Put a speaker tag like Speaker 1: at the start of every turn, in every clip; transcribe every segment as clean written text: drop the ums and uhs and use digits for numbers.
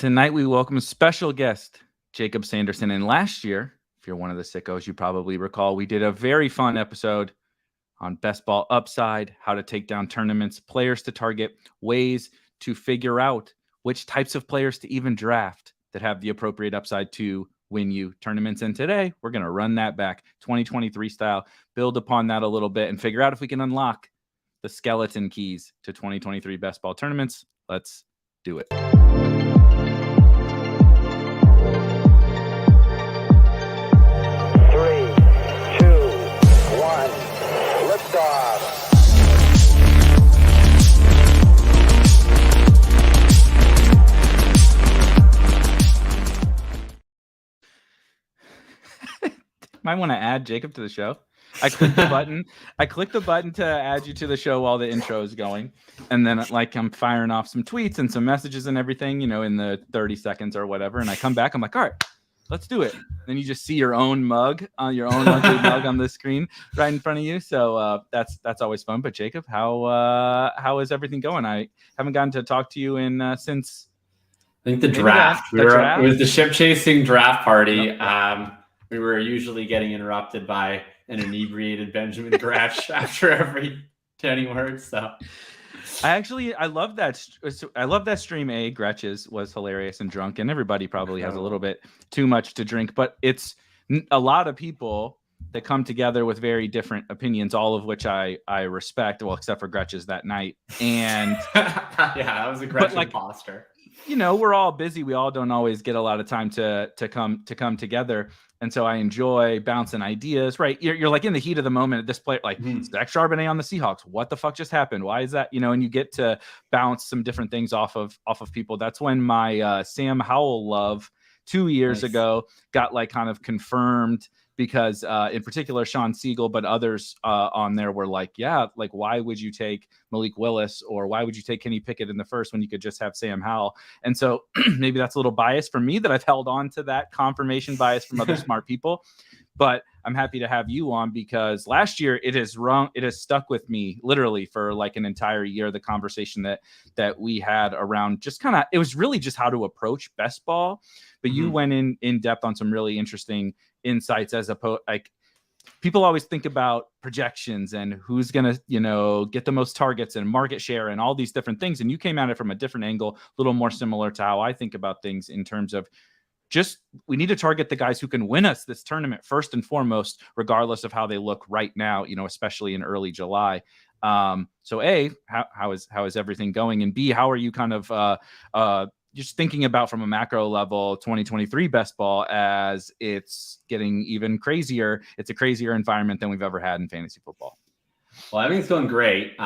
Speaker 1: Tonight we welcome a special guest, Jakob Sanderson. And last year, if you're one of the sickos, you probably recall, we did a very fun episode on best ball upside, how to take down tournaments, players to target, ways to figure out which types of players to even draft that have the appropriate upside to win you tournaments. And today we're going to run that back 2023 style, build upon that a little bit and figure out if we can unlock the skeleton keys to 2023 best ball tournaments. Let's do it.
Speaker 2: 1, liftoff.
Speaker 1: Might want to add Jakob to the show. I clicked the button. I clicked the button to add you to the show while the intro is going. And then I'm firing off some tweets and some messages and everything, in the 30 seconds or whatever. And I come back, I'm like, all right, let's do it. Then you just see your own mug on your own ugly mug on the screen right in front of you. So that's always fun. But Jakob, how is everything going? I haven't gotten to talk to you in since
Speaker 3: I think the draft. It was the ship chasing draft party. We were usually getting interrupted by an inebriated Benjamin Gretsch after every 10 words. So
Speaker 1: I love that. I love that stream. Gretsch's was hilarious and drunk, and everybody probably has a little bit too much to drink, but it's a lot of people that come together with very different opinions, all of which I respect. Well, except for Gretsch's that night. And
Speaker 3: yeah, that was a Gretsch imposter.
Speaker 1: We're all busy. We all don't always get a lot of time to come together. And so I enjoy bouncing ideas, right? You're like in the heat of the moment at this play, like Zach Charbonnet on the Seahawks. What the fuck just happened? Why is that? And you get to bounce some different things off of people. That's when my Sam Howell love 2 years ago got kind of confirmed, because in particular Sean Siegel, but others on there were like, why would you take Malik Willis, or why would you take Kenny Pickett in the first when you could just have Sam Howell? And so maybe that's a little bias for me that I've held on to that confirmation bias from other smart people. But I'm happy to have you on, because last year it has stuck with me literally for an entire year. The conversation that we had around just it was really just how to approach best ball, but you went in depth on some really interesting insights, as opposed people always think about projections and who's gonna get the most targets and market share and all these different things, and you came at it from a different angle, a little more similar to how I think about things, in terms of just we need to target the guys who can win us this tournament first and foremost, regardless of how they look right now, especially in early July. So A, how is everything going, and B, how are you kind of just thinking about, from a macro level, 2023 best ball, as it's getting even crazier? It's a crazier environment than we've ever had in fantasy football.
Speaker 3: Well, everything's going great.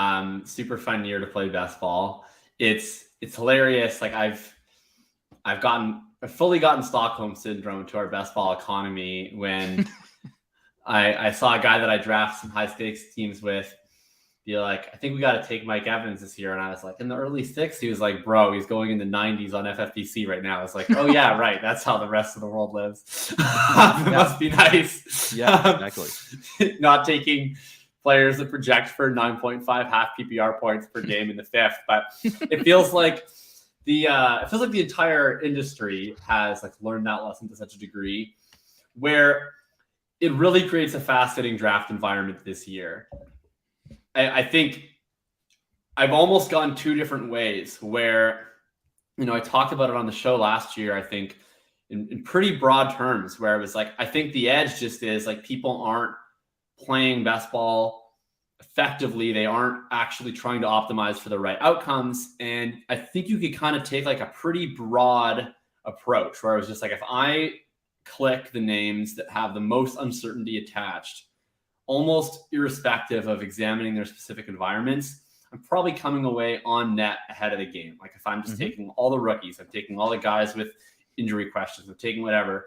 Speaker 3: Super fun year to play best ball. It's hilarious. I've fully gotten Stockholm syndrome to our best ball economy when I saw a guy that I draft some high stakes teams with be like, I think we got to take Mike Evans this year. And I was like, in the early 6s, he was like, bro, he's going in the 90s on FFPC right now. It's like, oh yeah, right. That's how the rest of the world lives. It must be nice.
Speaker 1: Yeah, exactly.
Speaker 3: Not taking players that project for 9.5 half PPR points per game in the 5th, but it feels like the entire industry has learned that lesson to such a degree, where it really creates a fascinating draft environment this year. I think I've almost gone two different ways, where, I talked about it on the show last year, I think in pretty broad terms, where it was I think the edge just is people aren't playing best ball effectively. They aren't actually trying to optimize for the right outcomes. And I think you could kind of take a pretty broad approach, where it was just if I click the names that have the most uncertainty attached, almost irrespective of examining their specific environments, I'm probably coming away on net ahead of the game. If I'm just taking all the rookies, I'm taking all the guys with injury questions, I'm taking whatever.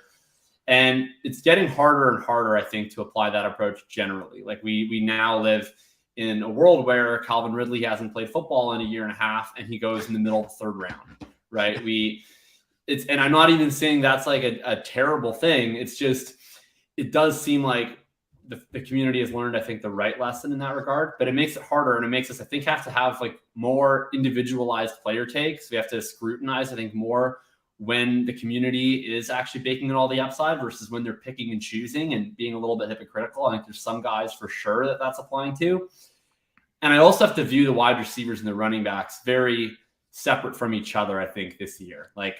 Speaker 3: And it's getting harder and harder, I think, to apply that approach generally. We now live in a world where Calvin Ridley hasn't played football in a year and a half, and he goes in the middle of the 3rd round, right? And I'm not even saying that's a terrible thing. It's just, it does seem like the community has learned, I think, the right lesson in that regard, but it makes it harder, and it makes us, I think, have to have more individualized player takes. We have to scrutinize, I think, more when the community is actually baking in all the upside versus when they're picking and choosing and being a little bit hypocritical. I think there's some guys for sure that that's applying to. And I also have to view the wide receivers and the running backs very separate from each other, I think, this year. Like,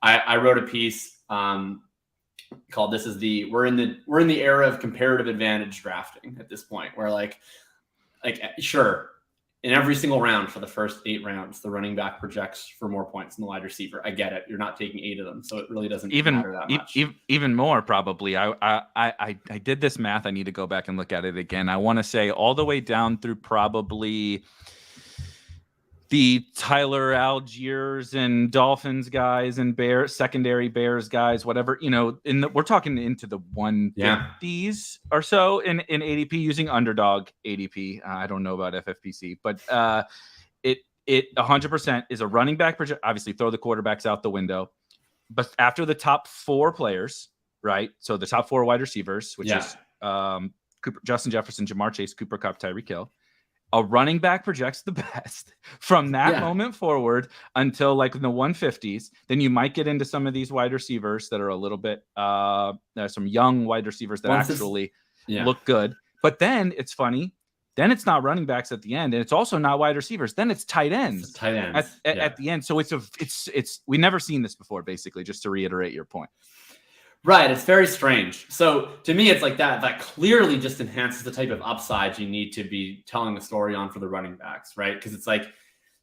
Speaker 3: I wrote a piece called we're in the era of comparative advantage drafting at this point, where like sure, in every single round for the first 8 rounds, the running back projects for more points than the wide receiver. I get it. You're not taking 8 of them, so it really doesn't matter that much.
Speaker 1: Even more probably. I did this math. I need to go back and look at it again. I want to say all the way down through probably the Tyler Algiers and Dolphins guys and secondary Bears guys, whatever, we're talking into the 150s or so in ADP using underdog ADP. I don't know about FFPC, but it 100% is a running back project. Obviously throw the quarterbacks out the window, but after the top 4 players, right? So the top 4 wide receivers, which is Justin Jefferson, Jamar Chase, Cooper Kupp, Tyreek Hill. A running back projects the best from that moment forward until like in the 150s. Then you might get into some of these wide receivers that are a little bit, some young wide receivers that look good. But then it's funny. Then it's not running backs at the end, and it's also not wide receivers. Then it's tight ends. At the end. So it's we never seen this before. Basically, just to reiterate your point.
Speaker 3: Right. It's very strange. So to me, it's like that clearly just enhances the type of upside you need to be telling the story on for the running backs, right? Because it's like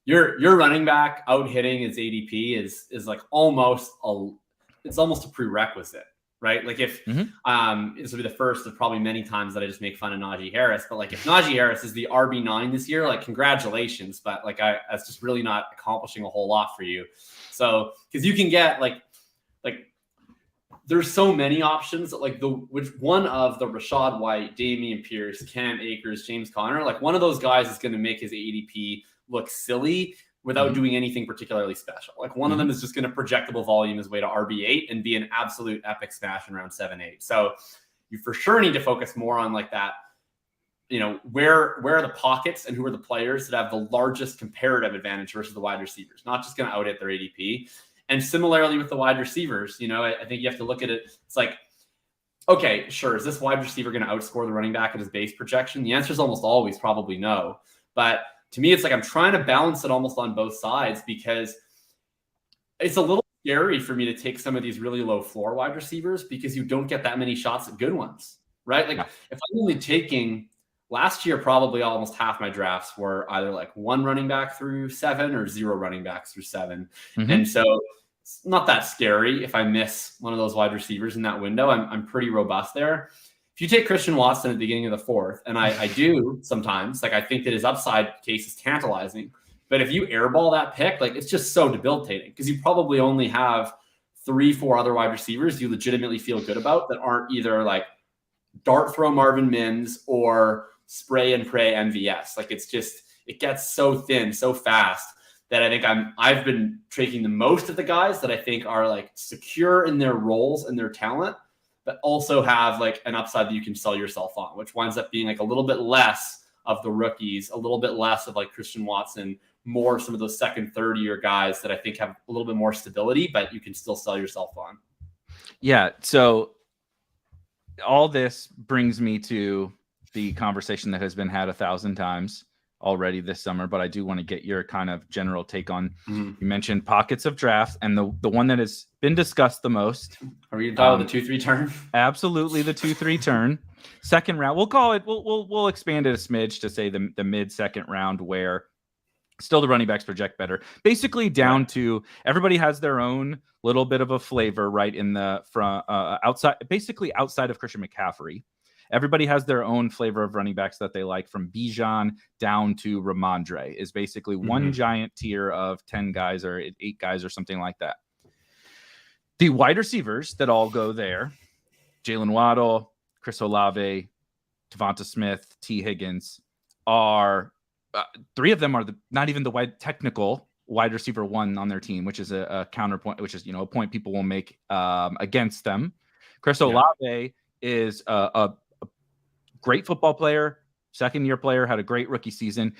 Speaker 3: your running back out hitting its ADP is like almost a prerequisite, right? Like if this will be the first of probably many times that I just make fun of Najee Harris, but like if Najee Harris is the RB9 this year, like congratulations, but like that's just really not accomplishing a whole lot for you. So because you can get like there's so many options, like which one of the Rachaad White, Dameon Pierce, Cam Akers, James Conner, like one of those guys is going to make his ADP look silly without doing anything particularly special. Like one of them is just going to projectable volume his way to RB8 and be an absolute epic smash in round 7-8. So you for sure need to focus more on like that, where are the pockets and who are the players that have the largest comparative advantage versus the wide receivers, not just going to out hit their ADP. And similarly with the wide receivers, I think you have to look at it. It's like, okay, sure. Is this wide receiver going to outscore the running back at his base projection? The answer is almost always probably no. But to me, it's like I'm trying to balance it almost on both sides because it's a little scary for me to take some of these really low floor wide receivers because you don't get that many shots at good ones, right? Like if I'm only taking last year, probably almost half my drafts were either like 1 running back through 7 or 0 running backs through 7. And so it's not that scary if I miss one of those wide receivers in that window. I'm pretty robust there. If you take Christian Watson at the beginning of the 4th, and I do sometimes, like I think that his upside case is tantalizing. But if you airball that pick, like it's just so debilitating because you probably only have 3-4 other wide receivers you legitimately feel good about that aren't either like dart throw Marvin Mims or spray and pray MVS. Like it gets so thin so fast that I think I've been taking the most of the guys that I think are like secure in their roles and their talent, but also have like an upside that you can sell yourself on, which winds up being like a little bit less of the rookies, a little bit less of like Christian Watson, more some of those second, third year guys that I think have a little bit more stability, but you can still sell yourself on.
Speaker 1: Yeah. So all this brings me to the conversation that has been had 1,000 times already this summer, but I do want to get your kind of general take on, you mentioned pockets of draft, and the one that has been discussed the most.
Speaker 3: Are we talking the 2-3 turn?
Speaker 1: Absolutely. The 2-3 turn, second round. We'll call it, we'll expand it a smidge to say the mid second round where still the running backs project better, basically down to everybody has their own little bit of a flavor, right? In the front, outside of Christian McCaffrey. Everybody has their own flavor of running backs that they like, from Bijan down to Ramondre is basically one giant tier of 10 guys or 8 guys or something like that. The wide receivers that all go there, Jalen Waddle, Chris Olave, Devonta Smith, T. Higgins, are 3 of them are not even the technical wide receiver 1 on their team, which is a counterpoint, which is, a point people will make against them. Chris Olave is a great football player, second-year player, had a great rookie season.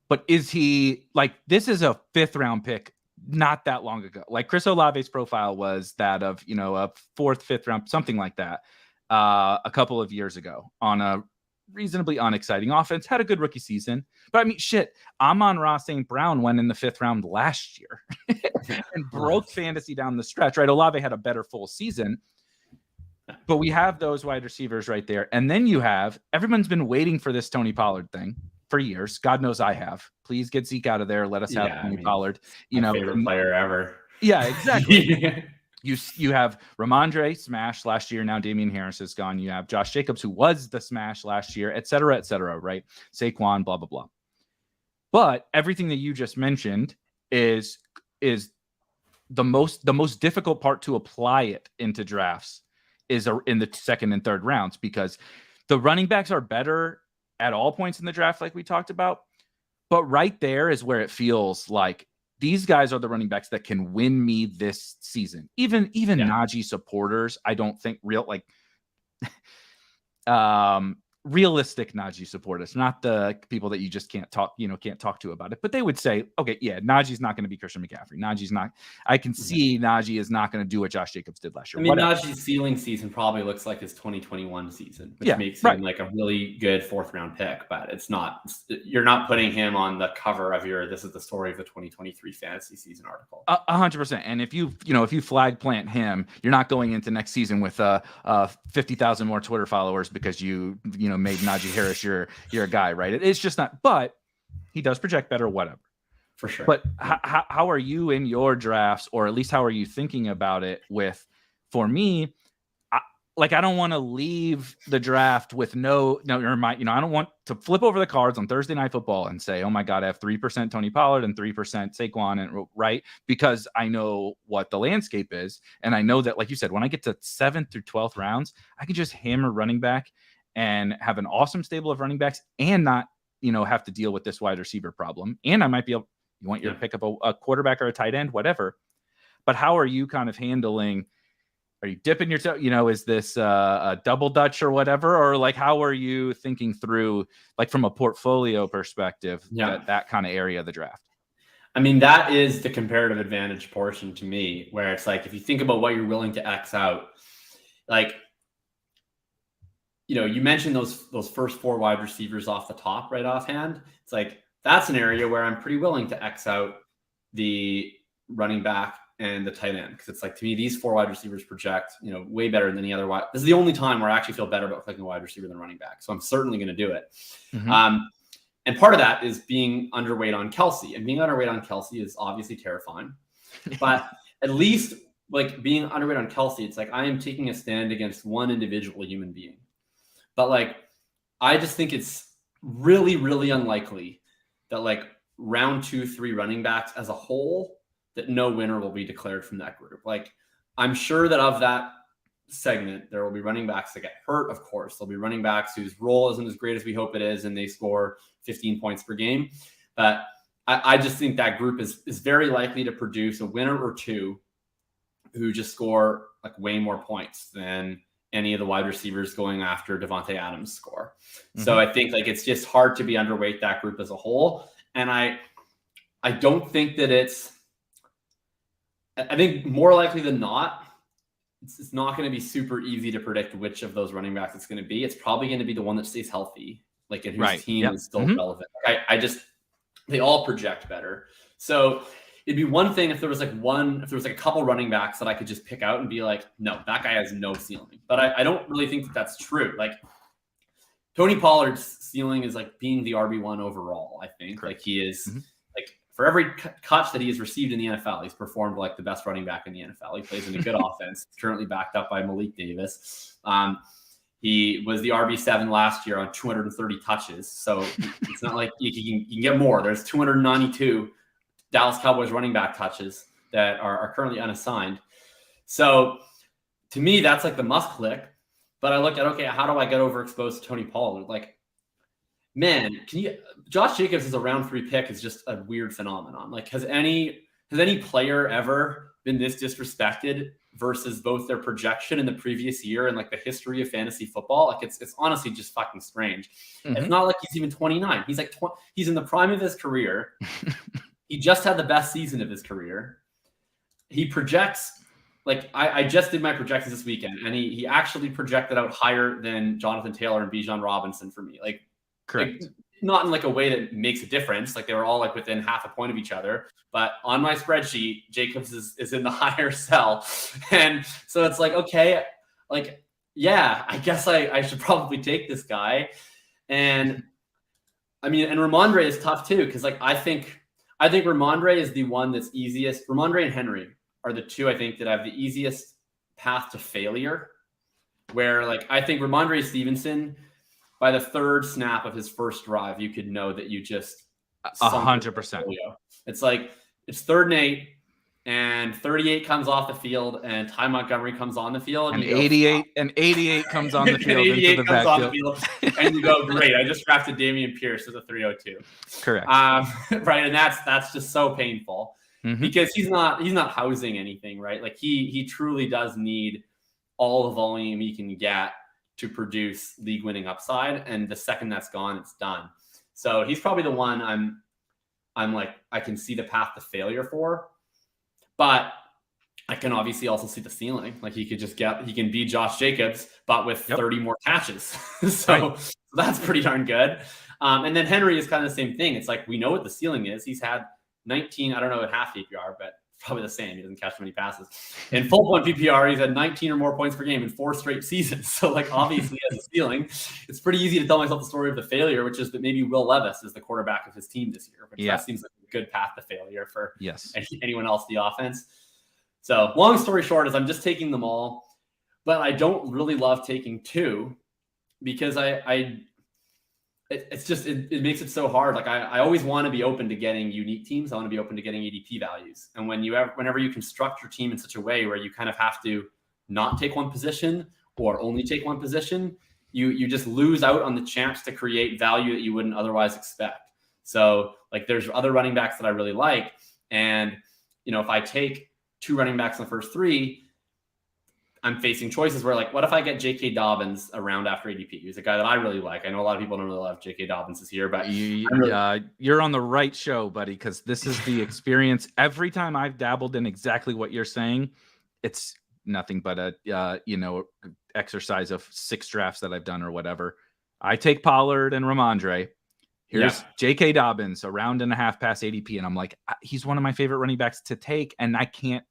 Speaker 1: But is he like, this is a 5th round pick not that long ago. Like Chris Olave's profile was that of, you know, a 4th, 5th round, something like that, a couple of years ago on a reasonably unexciting offense, had a good rookie season. But I mean, shit, Amon-Ra St. Brown went in the 5th round last year and broke fantasy down the stretch, right? Olave had a better full season. But we have those wide receivers right there. And then you have, everyone's been waiting for this Tony Pollard thing for years. God knows I have. Please get Zeke out of there. Let us have Tony Pollard. You know,
Speaker 3: favorite player ever.
Speaker 1: Yeah, exactly. You have Ramondre smash last year. Now Damian Harris is gone. You have Josh Jacobs, who was the smash last year, et cetera, right? Saquon, blah, blah, blah. But everything that you just mentioned is the most difficult part to apply it into drafts is in the 2nd and 3rd rounds, because the running backs are better at all points in the draft, like we talked about. But right there is where it feels like these guys are the running backs that can win me this season. Even Najee supporters, I don't think realistic Najee supporters, not the people that you just can't talk to about it. But they would say, okay, yeah, Najee's not going to be Christian McCaffrey. Najee's not. I can see Najee is not going to do what Josh Jacobs did last year.
Speaker 3: I mean, Najee's ceiling season probably looks like his 2021 season, which makes him like a really good 4th round pick. But it's not. You're not putting him on the cover of your "This is the story of the 2023 fantasy season" article.
Speaker 1: 100%. And if you flag plant him, you're not going into next season with 50,000 more Twitter followers because you made Najee Harris your guy, right? It's just not, but he does project better, whatever.
Speaker 3: For sure.
Speaker 1: But how are you in your drafts, or at least how are you thinking about it for me, I don't want to leave the draft with I don't want to flip over the cards on Thursday Night Football and say, oh my God, I have 3% Tony Pollard and 3% Saquon, and right? Because I know what the landscape is. And I know that, like you said, when I get to 7th through 12th rounds, I can just hammer running back and have an awesome stable of running backs and not, have to deal with this wide receiver problem. And I might be able, you want you to pick up a quarterback or a tight end, whatever. But how are you kind of handling? Are you dipping your toe? Is this a double Dutch or whatever? Or like, how are you thinking through, like from a portfolio perspective, that kind of area of the draft?
Speaker 3: I mean, that is the comparative advantage portion to me, where it's like, if you think about what you're willing to X out, like, you mentioned those first 4 wide receivers off the top, right offhand. It's like, that's an area where I'm pretty willing to X out the running back and the tight end, because it's like, to me, these 4 wide receivers project, way better than any other wide. This is the only time where I actually feel better about clicking a wide receiver than running back. So I'm certainly going to do it. Mm-hmm. And part of that is being underweight on Kelsey, and being underweight on Kelsey is obviously terrifying, but at least like being underweight on Kelsey, it's like, I am taking a stand against one individual human being. But like, I just think it's really, really unlikely that like round 2, 3 running backs as a whole, that no winner will be declared from that group. Like, I'm sure that of that segment, there will be running backs that get hurt. Of course, there'll be running backs whose role isn't as great as we hope it is, and they score 15 points per game. But I just think that group is very likely to produce a winner or two who just score like way more points than any of the wide receivers going after Devontae Adams score. Mm-hmm. So I think like it's just hard to be underweight that group as a whole. And I don't think that I think more likely than not, it's not going to be super easy to predict which of those running backs it's going to be. It's probably going to be the one that stays healthy, like, and whose team is still relevant. They all project better. So it'd be one thing if there was like a couple running backs that I could just pick out and be like, no, that guy has no ceiling. But I don't really think that that's true. Like, Tony Pollard's ceiling is like being the RB1 overall. I think like he is like, for every catch that he has received in the NFL, he's performed like the best running back in the NFL. He plays in a good offense. He's currently backed up by Malik Davis. He was the RB7 last year on 230 touches. So it's not like you can get more. There's 292 Dallas Cowboys running back touches that are currently unassigned. So to me, that's like the must click. But I look at, okay, how do I get overexposed to Tony Pollard? Like, man, Josh Jacobs as a round 3 pick is just a weird phenomenon. Like, has any player ever been this disrespected versus both their projection in the previous year and like the history of fantasy football? Like, it's honestly just fucking strange. It's not like he's even 29. He's like, he's in the prime of his career. He just had the best season of his career. He projects, like I just did my projections this weekend, and he actually projected out higher than Jonathan Taylor and Bijan Robinson for me. Like,
Speaker 1: Correct.
Speaker 3: Like, not in like a way that makes a difference. Like they were all like within half a point of each other. But on my spreadsheet, Jacobs is in the higher cell. And so it's like, okay, like, yeah, I guess I should probably take this guy. And I mean, and Ramondre is tough too, because like I think Ramondre is the one that's easiest. Ramondre and Henry are the two I think that have the easiest path to failure. Where like I think Ramondre Stevenson, by the third snap of his first drive, you could know that you just
Speaker 1: 100%.
Speaker 3: It's like it's 3rd and 8, and 38 comes off the field, and Ty Montgomery comes on the field,
Speaker 1: and 88 comes on the field into the backfield,
Speaker 3: and you go, great! I just drafted Dameon Pierce as a 302.
Speaker 1: Correct.
Speaker 3: Right, and that's just so painful because he's not housing anything, right? Like he truly does need all the volume he can get to produce league-winning upside, and the second that's gone, it's done. So he's probably the one I'm like I can see the path to failure for, but I can obviously also see the ceiling. Like he can be Josh Jacobs, but with 30 more catches. So that's pretty darn good. And then Henry is kind of the same thing. It's like we know what the ceiling is. He's had 19, I don't know at half PPR, but probably the same. He doesn't catch many passes. In full point PPR, he's had 19 or more points per game in 4 straight seasons. So like obviously he has a ceiling. It's pretty easy to tell myself the story of the failure, which is that maybe Will Levis is the quarterback of his team this year, which that seems like a good path to failure for anyone else in the offense. So long story short is I'm just taking them all, but I don't really love taking 2 because it makes it so hard. Like I always want to be open to getting unique teams. I want to be open to getting ADP values. And whenever you construct your team in such a way where you kind of have to not take one position or only take one position, you just lose out on the chance to create value that you wouldn't otherwise expect. So like there's other running backs that I really like. And, if I take 2 running backs in the first 3, I'm facing choices where like, what if I get J.K. Dobbins around after ADP? He's a guy that I really like. I know a lot of people don't really love J.K. Dobbins this year, but
Speaker 1: you're on the right show, buddy, because this is the experience. Every time I've dabbled in exactly what you're saying, it's nothing but a exercise of 6 drafts that I've done or whatever. I take Pollard and Ramondre. Here's J.K. Dobbins, a round and a half past ADP, and I'm like, he's one of my favorite running backs to take, and I can't.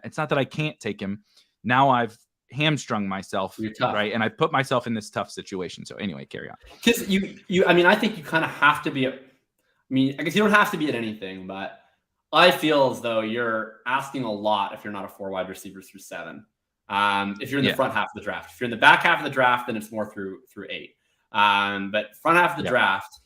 Speaker 1: It's not that I can't take him. Now I've hamstrung myself, right? And I put myself in this tough situation. So anyway, carry on.
Speaker 3: Because I think you kind of have to be I guess you don't have to be at anything, but I feel as though you're asking a lot if you're not a 4 wide receiver through 7. If you're in the front half of the draft. If you're in the back half of the draft, then it's more through 8. But front half of the draft,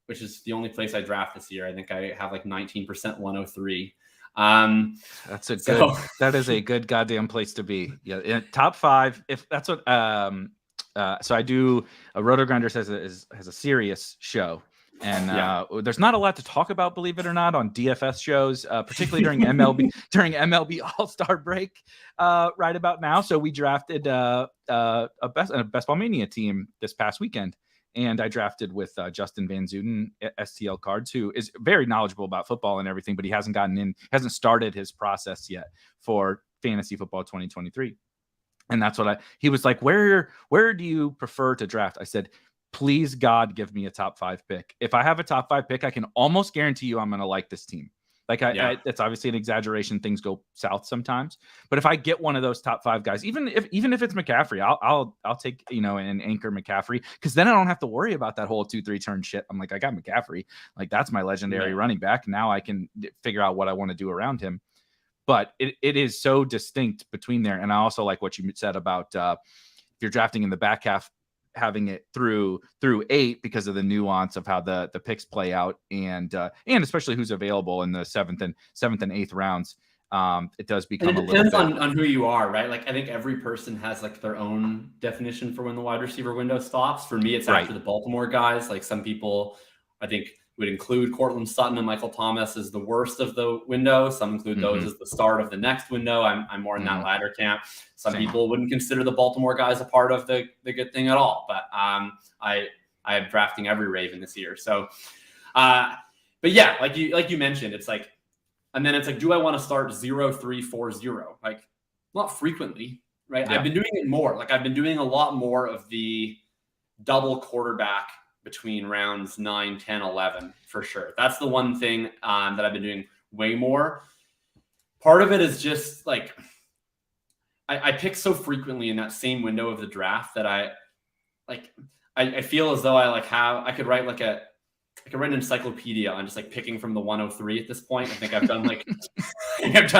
Speaker 3: which is the only place I draft this year, I think I have like 19% 103.
Speaker 1: That is a good goddamn place to be. Yeah, top 5. If that's what so I do a Roto Grinders has a serious show, and there's not a lot to talk about, believe it or not, on DFS shows, particularly during MLB All-Star break right about now. So we drafted a Best Ball Mania team this past weekend. And I drafted with Justin Van Zuten, STL Cards, who is very knowledgeable about football and everything, but he hasn't started his process yet for Fantasy Football 2023. And that's what he was like, where do you prefer to draft? I said, please, God, give me a top 5 pick. If I have a top 5 pick, I can almost guarantee you I'm going to like this team. Like it's obviously an exaggeration. Things go south sometimes, but if I get one of those top 5 guys, even if it's McCaffrey, I'll take an anchor McCaffrey, because then I don't have to worry about that whole 2-3 turn shit. I'm like, I got McCaffrey, like that's my legendary running back. Now I can figure out what I want to do around him. But it is so distinct between there, and I also like what you said about if you're drafting in the back half, having it through 8 because of the nuance of how the picks play out, and especially who's available in the 7th and 8th rounds. It does become
Speaker 3: and it depends on who you are, right? Like I think every person has like their own definition for when the wide receiver window stops. For me, it's after the Baltimore guys. Like some people, I think, would include Cortland Sutton and Michael Thomas as the worst of the window. Some include those as the start of the next window. I'm more in that latter camp. Some people wouldn't consider the Baltimore guys a part of the good thing at all. But I am drafting every Raven this year. So, but But yeah, like you mentioned, it's like, and then it's like, do I want to start 0-3-4-0? Like, not frequently, right?
Speaker 1: Yeah.
Speaker 3: I've been doing it more. Like, I've been doing a lot more of the double quarterback between rounds 9, 10, 11 for sure. That's the one thing that I've been doing way more. Part of it is just like I pick so frequently in that same window of the draft that I feel as though I could write an encyclopedia on just like picking from the 103 at this point. I think I've done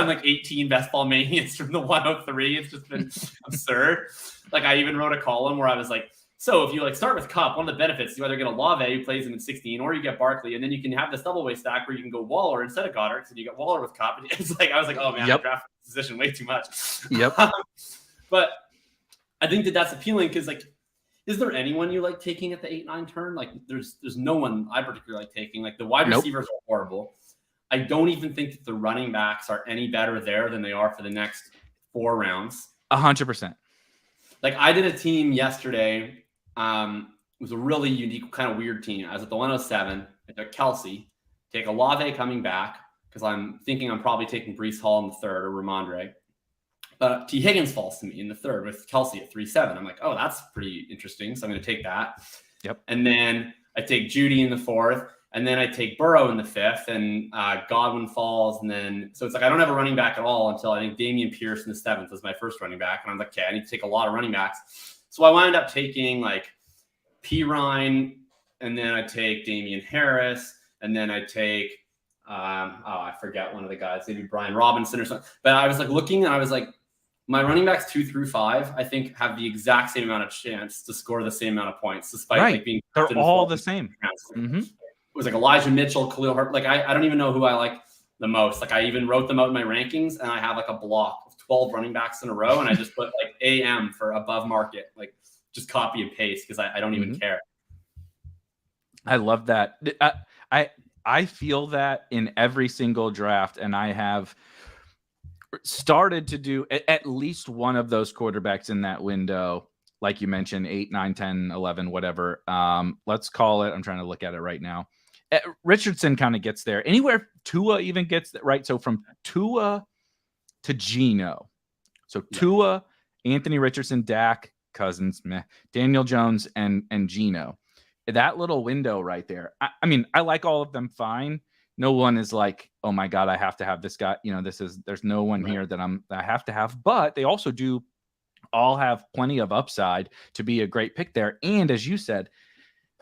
Speaker 3: like 18 best ball manias from the 103. It's just been absurd. Like, I even wrote a column where I was like, so if you like start with Cup, one of the benefits, you either get Olave who plays him in 16, or you get Barkley, and then you can have this double way stack where you can go Waller instead of Goddard, and you get Waller with Cup. It's like, I was like, oh man, I drafted this position way too much.
Speaker 1: Yep.
Speaker 3: But I think that's appealing because, like, is there anyone you like taking at the 8-9 turn? Like, there's no one I particularly like taking. Like, the wide receivers are horrible. I don't even think that the running backs are any better there than they are for the next 4 rounds.
Speaker 1: 100%.
Speaker 3: Like, I did a team yesterday. It was a really unique, kind of weird team. I was at the 107. I took Kelsey, take Olave coming back because I'm thinking I'm probably taking Breece Hall in the 3rd or Ramondre. But T. Higgins falls to me in the 3rd with Kelsey at 3-7. I'm like, oh, that's pretty interesting. So I'm going to take that.
Speaker 1: Yep.
Speaker 3: And then I take Judy in the 4th. And then I take Burrow in the 5th. And Godwin falls. And then, so it's like I don't have a running back at all until I think Damian Pierce in the 7th is my first running back. And I'm like, okay, I need to take a lot of running backs. So I wound up taking like Pirine, and then I take Damian Harris, and then I take I forget one of the guys, maybe Brian Robinson or something. But I was like looking, and I was like, my running backs 2 through 5, I think, have the exact same amount of chance to score the same amount of points, despite like being
Speaker 1: they're all the same.
Speaker 3: Mm-hmm. It was like Elijah Mitchell, Khalil Herbert. Like, I don't even know who I like the most. Like, I even wrote them out in my rankings, and I have like a block of 12 running backs in a row, and I just put like AM for above market, like just copy and paste because I don't even care.
Speaker 1: I love that. I feel that in every single draft, and I have started to do at least one of those quarterbacks in that window, like you mentioned, 8, 9, 10, 11, whatever. Let's call it. I'm trying to look at it right now. Richardson kind of gets there. Anywhere Tua even gets that, right? So from Tua to Geno. So Tua, Anthony Richardson, Dak, Cousins, Daniel Jones, and Geno. That little window right there. I mean, I like all of them fine. No one is like, oh my God, I have to have this guy. You know, there's no one here that I have to have. But they also do all have plenty of upside to be a great pick there. And as you said,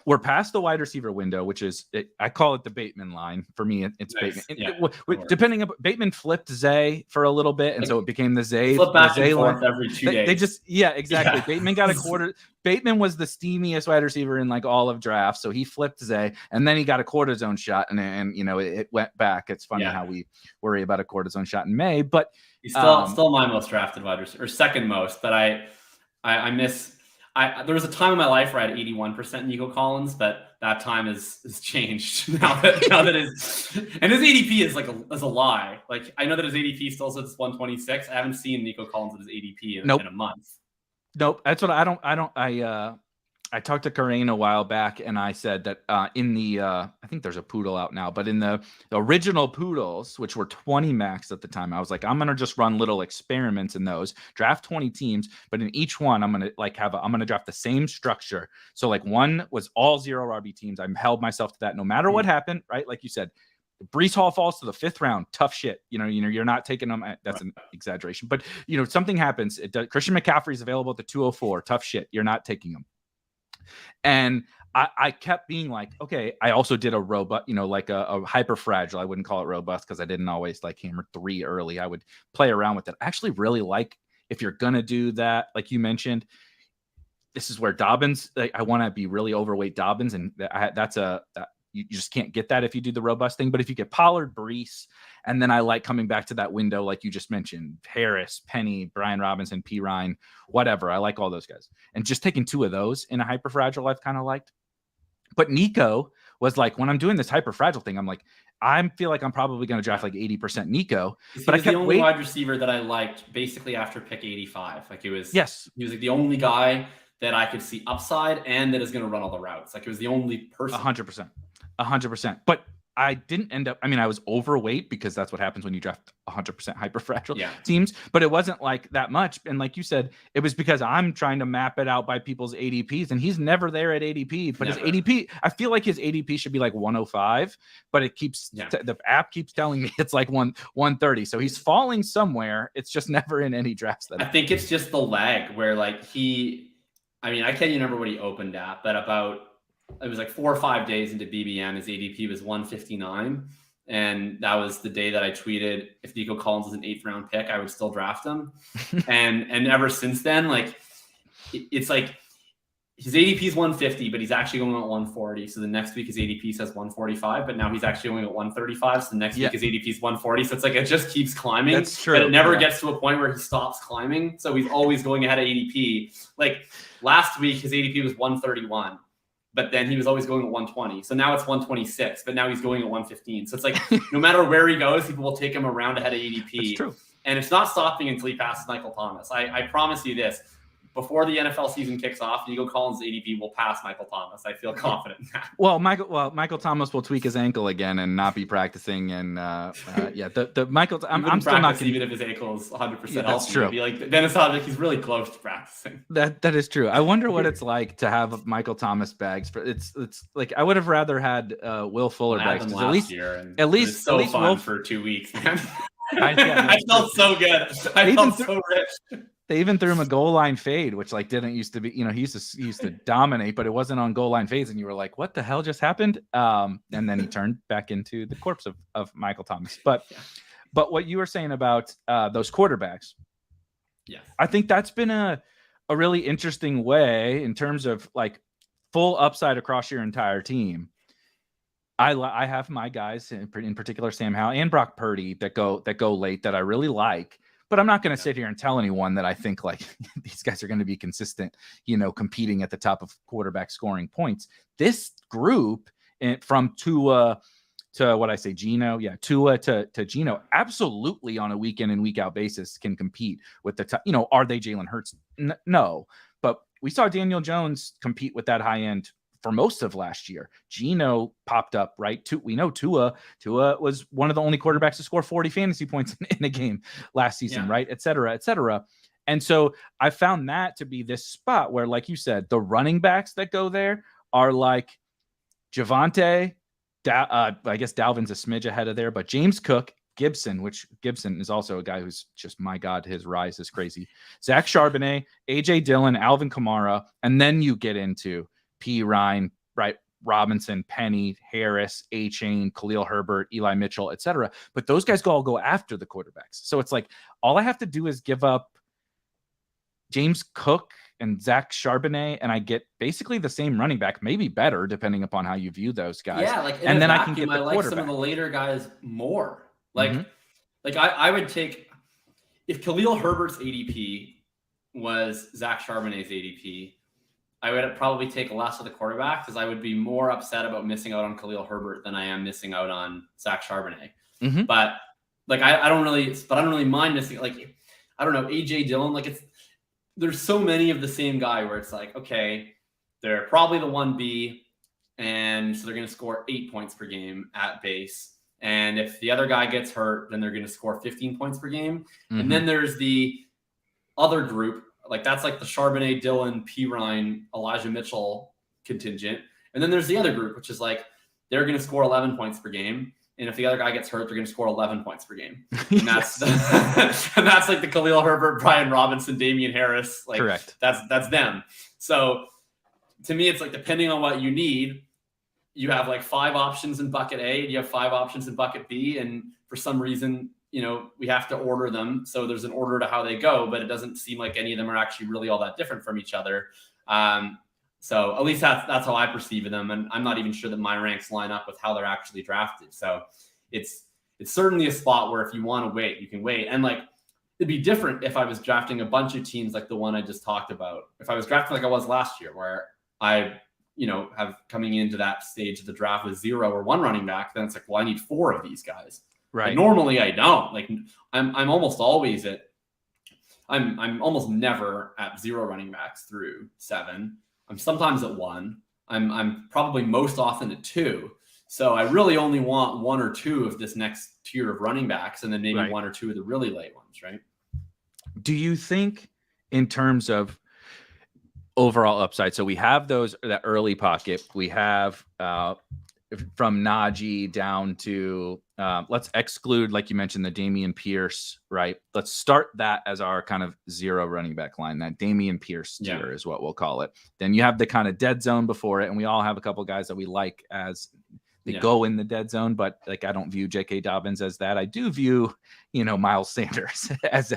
Speaker 1: we're past the wide receiver window, which is, I call it the Bateman line. For me, it's nice. Bateman. Depending on Bateman flipped Zay for a little bit, and so it became the Zay.
Speaker 3: Flip back
Speaker 1: and
Speaker 3: forth
Speaker 1: line.
Speaker 3: Every 2 days.
Speaker 1: They just, exactly. Yeah. Bateman got a quarter. Bateman was the steamiest wide receiver in like all of drafts, so he flipped Zay, and then he got a cortisone shot, and you know it went back. It's funny how we worry about a cortisone shot in May, but
Speaker 3: he's still my most drafted wide receiver, or second most. But I miss. There was a time in my life where I had 81% Nico Collins, but that time has changed now that his ADP is like a lie. Like, I know that his ADP still says 126. I haven't seen Nico Collins at his ADP in a month.
Speaker 1: Nope. That's what I talked to Karain a while back, and I said that in the I think there's a poodle out now, but in the original poodles, which were 20 max at the time, I was like, I'm gonna just run little experiments in those, draft 20 teams, but in each one, I'm gonna draft the same structure. So like one was all 0 RB teams. I held myself to that no matter what happened, right? Like you said, Breece Hall falls to the 5th round. Tough shit. You know, you're not taking them. That's an exaggeration, but you know, something happens. Christian McCaffrey is available at the 204. Tough shit. You're not taking them. And I kept being like, okay, I also did a robust, you know, like a hyper fragile. I wouldn't call it robust because I didn't always like hammer 3 early. I would play around with it. I actually really like, if you're going to do that, like you mentioned, this is where Dobbins, like, I want to be really overweight Dobbins. And you just can't get that if you do the robust thing. But if you get Pollard, Breece, and then I like coming back to that window, like you just mentioned, Harris, Penny, Brian Robinson, Pirine, whatever. I like all those guys. And just taking 2 of those in a hyperfragile, I've kind of liked. But Nico was like, when I'm doing this hyperfragile thing, I'm like, I feel like I'm probably going to draft like 80% Nico. But I kept
Speaker 3: the only wide receiver that I liked basically after pick 85. Like, he was like the only guy that I could see upside and that is going to run all the routes. Like, it was the only person.
Speaker 1: 100%. 100%. But I didn't end up, I mean, I was overweight because that's what happens when you draft 100% hyperfragile
Speaker 3: Yeah.
Speaker 1: teams, but it wasn't like that much. And like you said, it was because I'm trying to map it out by people's ADPs, and he's never there at ADP, but his ADP, I feel like his ADP should be like 105, but it keeps, the app keeps telling me it's like 130. So he's falling somewhere. It's just never in any drafts.
Speaker 3: I think it's just the lag where like I can't even remember what he opened at, but it was like 4 or 5 days into BBM, his ADP was 159. And that was the day that I tweeted, if Nico Collins was an 8th round pick, I would still draft him. and ever since then, like, it's like his ADP is 150, but he's actually going at 140. So the next week his ADP says 145, but now he's actually going at 135. So the next week his ADP is 140. So it's like, it just keeps climbing.
Speaker 1: That's true.
Speaker 3: But it never gets to a point where he stops climbing. So he's always going ahead of ADP. Like last week, his ADP was 131. But then he was always going at 120. So now it's 126, but now he's going at 115. So it's like, no matter where he goes, people will take him around ahead of ADP.
Speaker 1: That's true.
Speaker 3: And it's not stopping until he passes Michael Thomas. I promise you this. Before the NFL season kicks off, Nico Collins' ADP will pass Michael Thomas. I feel confident in that.
Speaker 1: Well, Michael Thomas will tweak his ankle again and not be practicing. And the Michael, I'm still not
Speaker 3: even if his ankle is 100% healthy.
Speaker 1: That's true.
Speaker 3: Be like Dennis Hodge, he's really close to practicing.
Speaker 1: That is true. I wonder what it's like to have Michael Thomas bags. It's like I would have rather had Will Fuller bags.
Speaker 3: At least it was so fun
Speaker 1: Will,
Speaker 3: for 2 weeks, man.
Speaker 1: I
Speaker 3: felt so good. I felt so rich.
Speaker 1: They even threw him a goal line fade, which like didn't used to be, he used to dominate, but it wasn't on goal line fades. And you were like, what the hell just happened? And then he turned back into the corpse of Michael Thomas. But what you were saying about those quarterbacks, I think that's been a really interesting way in terms of like full upside across your entire team. I have my guys in particular, Sam Howell and Brock Purdy that go late that I really like. But I'm not going to sit here and tell anyone that I think like these guys are going to be consistent, competing at the top of quarterback scoring points. This group from Tua to what I say, Geno, Tua to Geno, absolutely on a week in and week out basis can compete with the top. Are they Jalen Hurts? No, but we saw Daniel Jones compete with that high end for most of last year. Geno popped up, right? We know Tua was one of the only quarterbacks to score 40 fantasy points in a game last season, right? Et cetera, et cetera. And so I found that to be this spot where, like you said, the running backs that go there are like Javonte, I guess Dalvin's a smidge ahead of there, but James Cook, Gibson, which Gibson is also a guy who's just, my God, his rise is crazy. Zach Charbonnet, AJ Dillon, Alvin Kamara, and then you get into P. Ryan, right? Robinson, Penny, Harris, A-Chain, Khalil Herbert, Eli Mitchell, etc. But those guys all go after the quarterbacks. So it's like all I have to do is give up James Cook and Zach Charbonnet, and I get basically the same running back, maybe better, depending upon how you view those guys.
Speaker 3: Yeah,
Speaker 1: and then I can get the
Speaker 3: like some of the later guys more. Like I would take if Khalil Herbert's ADP was Zach Charbonnet's ADP. I would probably take less of the quarterback because I would be more upset about missing out on Khalil Herbert than I am missing out on Zach Charbonnet. But like, I don't really mind missing. Like, I don't know, AJ Dillon. Like there's so many of the same guy where it's like, okay, they're probably the 1B, and so they're going to score 8 points per game at base. And if the other guy gets hurt, then they're going to score 15 points per game. And then there's the other group. Like that's like the Charbonnet, Dillon, P. Ryan, Elijah Mitchell contingent. And then there's the other group, which is like, they're going to score 11 points per game. And if the other guy gets hurt, they're going to score 11 points per game. And that's, and that's like the Khalil Herbert, Brian Robinson, Damian Harris. Like
Speaker 1: correct.
Speaker 3: That's them. So to me, it's like, depending on what you need, you have like 5 options in bucket A, and you have 5 options in bucket B. And for some reason, we have to order them. So there's an order to how they go, but it doesn't seem like any of them are actually really all that different from each other. So at least that's how I perceive them. And I'm not even sure that my ranks line up with how they're actually drafted. So it's certainly a spot where if you want to wait, you can wait. And like, it'd be different if I was drafting a bunch of teams like the one I just talked about. If I was drafting like I was last year, where I, have coming into that stage of the draft with 0 or 1 running back, then it's like, well, I need 4 of these guys.
Speaker 1: Right.
Speaker 3: Like normally I don't. Like I'm almost always I'm almost never at 0 running backs through 7. I'm sometimes at 1. I'm probably most often at 2. So I really only want one or two of this next tier of running backs, and then maybe
Speaker 1: Right.
Speaker 3: one or two of the really late ones, right?
Speaker 1: Do you think in terms of overall upside? So we have that early pocket. We have from Najee down to let's exclude, like you mentioned, the Dameon Pierce, right? Let's start that as our kind of zero running back line. That Dameon Pierce tier is what we'll call it. Then you have the kind of dead zone before it, and we all have a couple guys that we like as they go in the dead zone, but like I don't view J.K. Dobbins as that. I do view, Miles Sanders as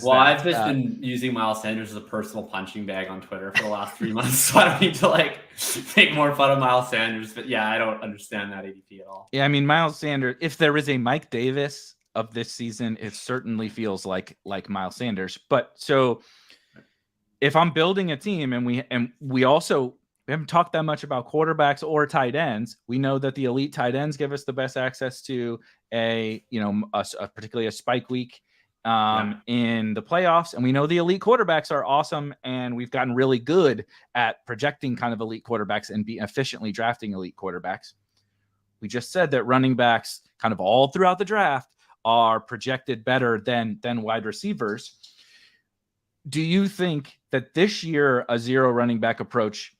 Speaker 3: well.
Speaker 1: That.
Speaker 3: I've just been using Miles Sanders as a personal punching bag on Twitter for the last 3 months, so I don't need to like make more fun of Miles Sanders. But yeah, I don't understand that ADP at all.
Speaker 1: Yeah, I mean Miles Sanders. If there is a Mike Davis of this season, it certainly feels like Miles Sanders. But so if I'm building a team, and we haven't talked that much about quarterbacks or tight ends. We know that the elite tight ends give us the best access to particularly a spike week in the playoffs. And we know the elite quarterbacks are awesome. And we've gotten really good at projecting kind of elite quarterbacks and be efficiently drafting elite quarterbacks. We just said that running backs kind of all throughout the draft are projected better than wide receivers. Do you think that this year a zero running back approach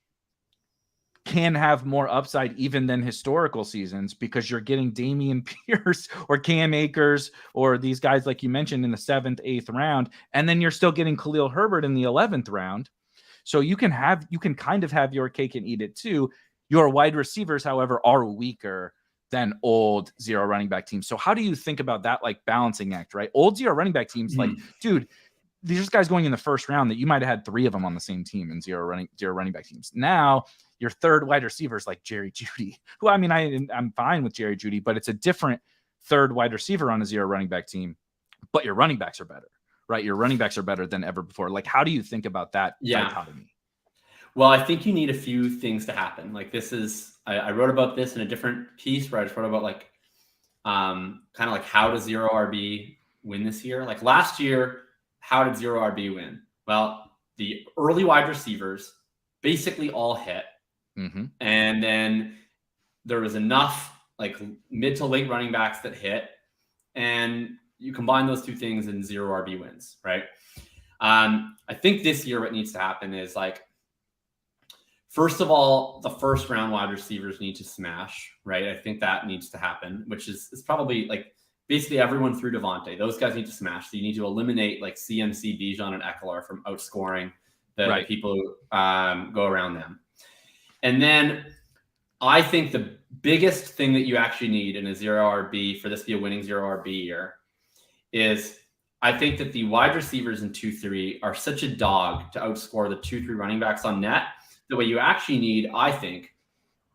Speaker 1: can have more upside even than historical seasons, because you're getting Dameon Pierce or Cam Akers or these guys like you mentioned in the 7th, 8th round, and then you're still getting Khalil Herbert in the 11th round. So you can kind of have your cake and eat it too. Your wide receivers, however, are weaker than old zero running back teams. So how do you think about that like balancing act, right? Old zero running back teams, like, dude, these guys going in the first round that you might have had 3 of them on the same team in zero running back teams. Now your third wide receiver is like Jerry Jeudy, who I'm fine with Jerry Jeudy, but it's a different third wide receiver on a zero running back team. But your running backs are better, right? Your running backs are better than ever before. Like, how do you think about that dichotomy?
Speaker 3: Well, I think you need a few things to happen. Like I wrote about this in a different piece where I just wrote about like kind of like how does zero RB win this year? Like last year, how did zero RB win? Well, the early wide receivers basically all hit.
Speaker 1: Mm-hmm.
Speaker 3: And then there was enough like mid to late running backs that hit. And you combine those two things and zero RB wins, right? I think this year what needs to happen is like, first of all, the first round wide receivers need to smash, right? I think that needs to happen, which is probably like basically everyone through Devontae. Those guys need to smash. So you need to eliminate like CMC, Bijan, and Ekeler from outscoring the people who go around them. And then I think the biggest thing that you actually need in a zero RB for this to be a winning zero RB year is I think that the wide receivers in 2-3 are such a dog to outscore the 2-3 running backs on net. The way you actually need, I think,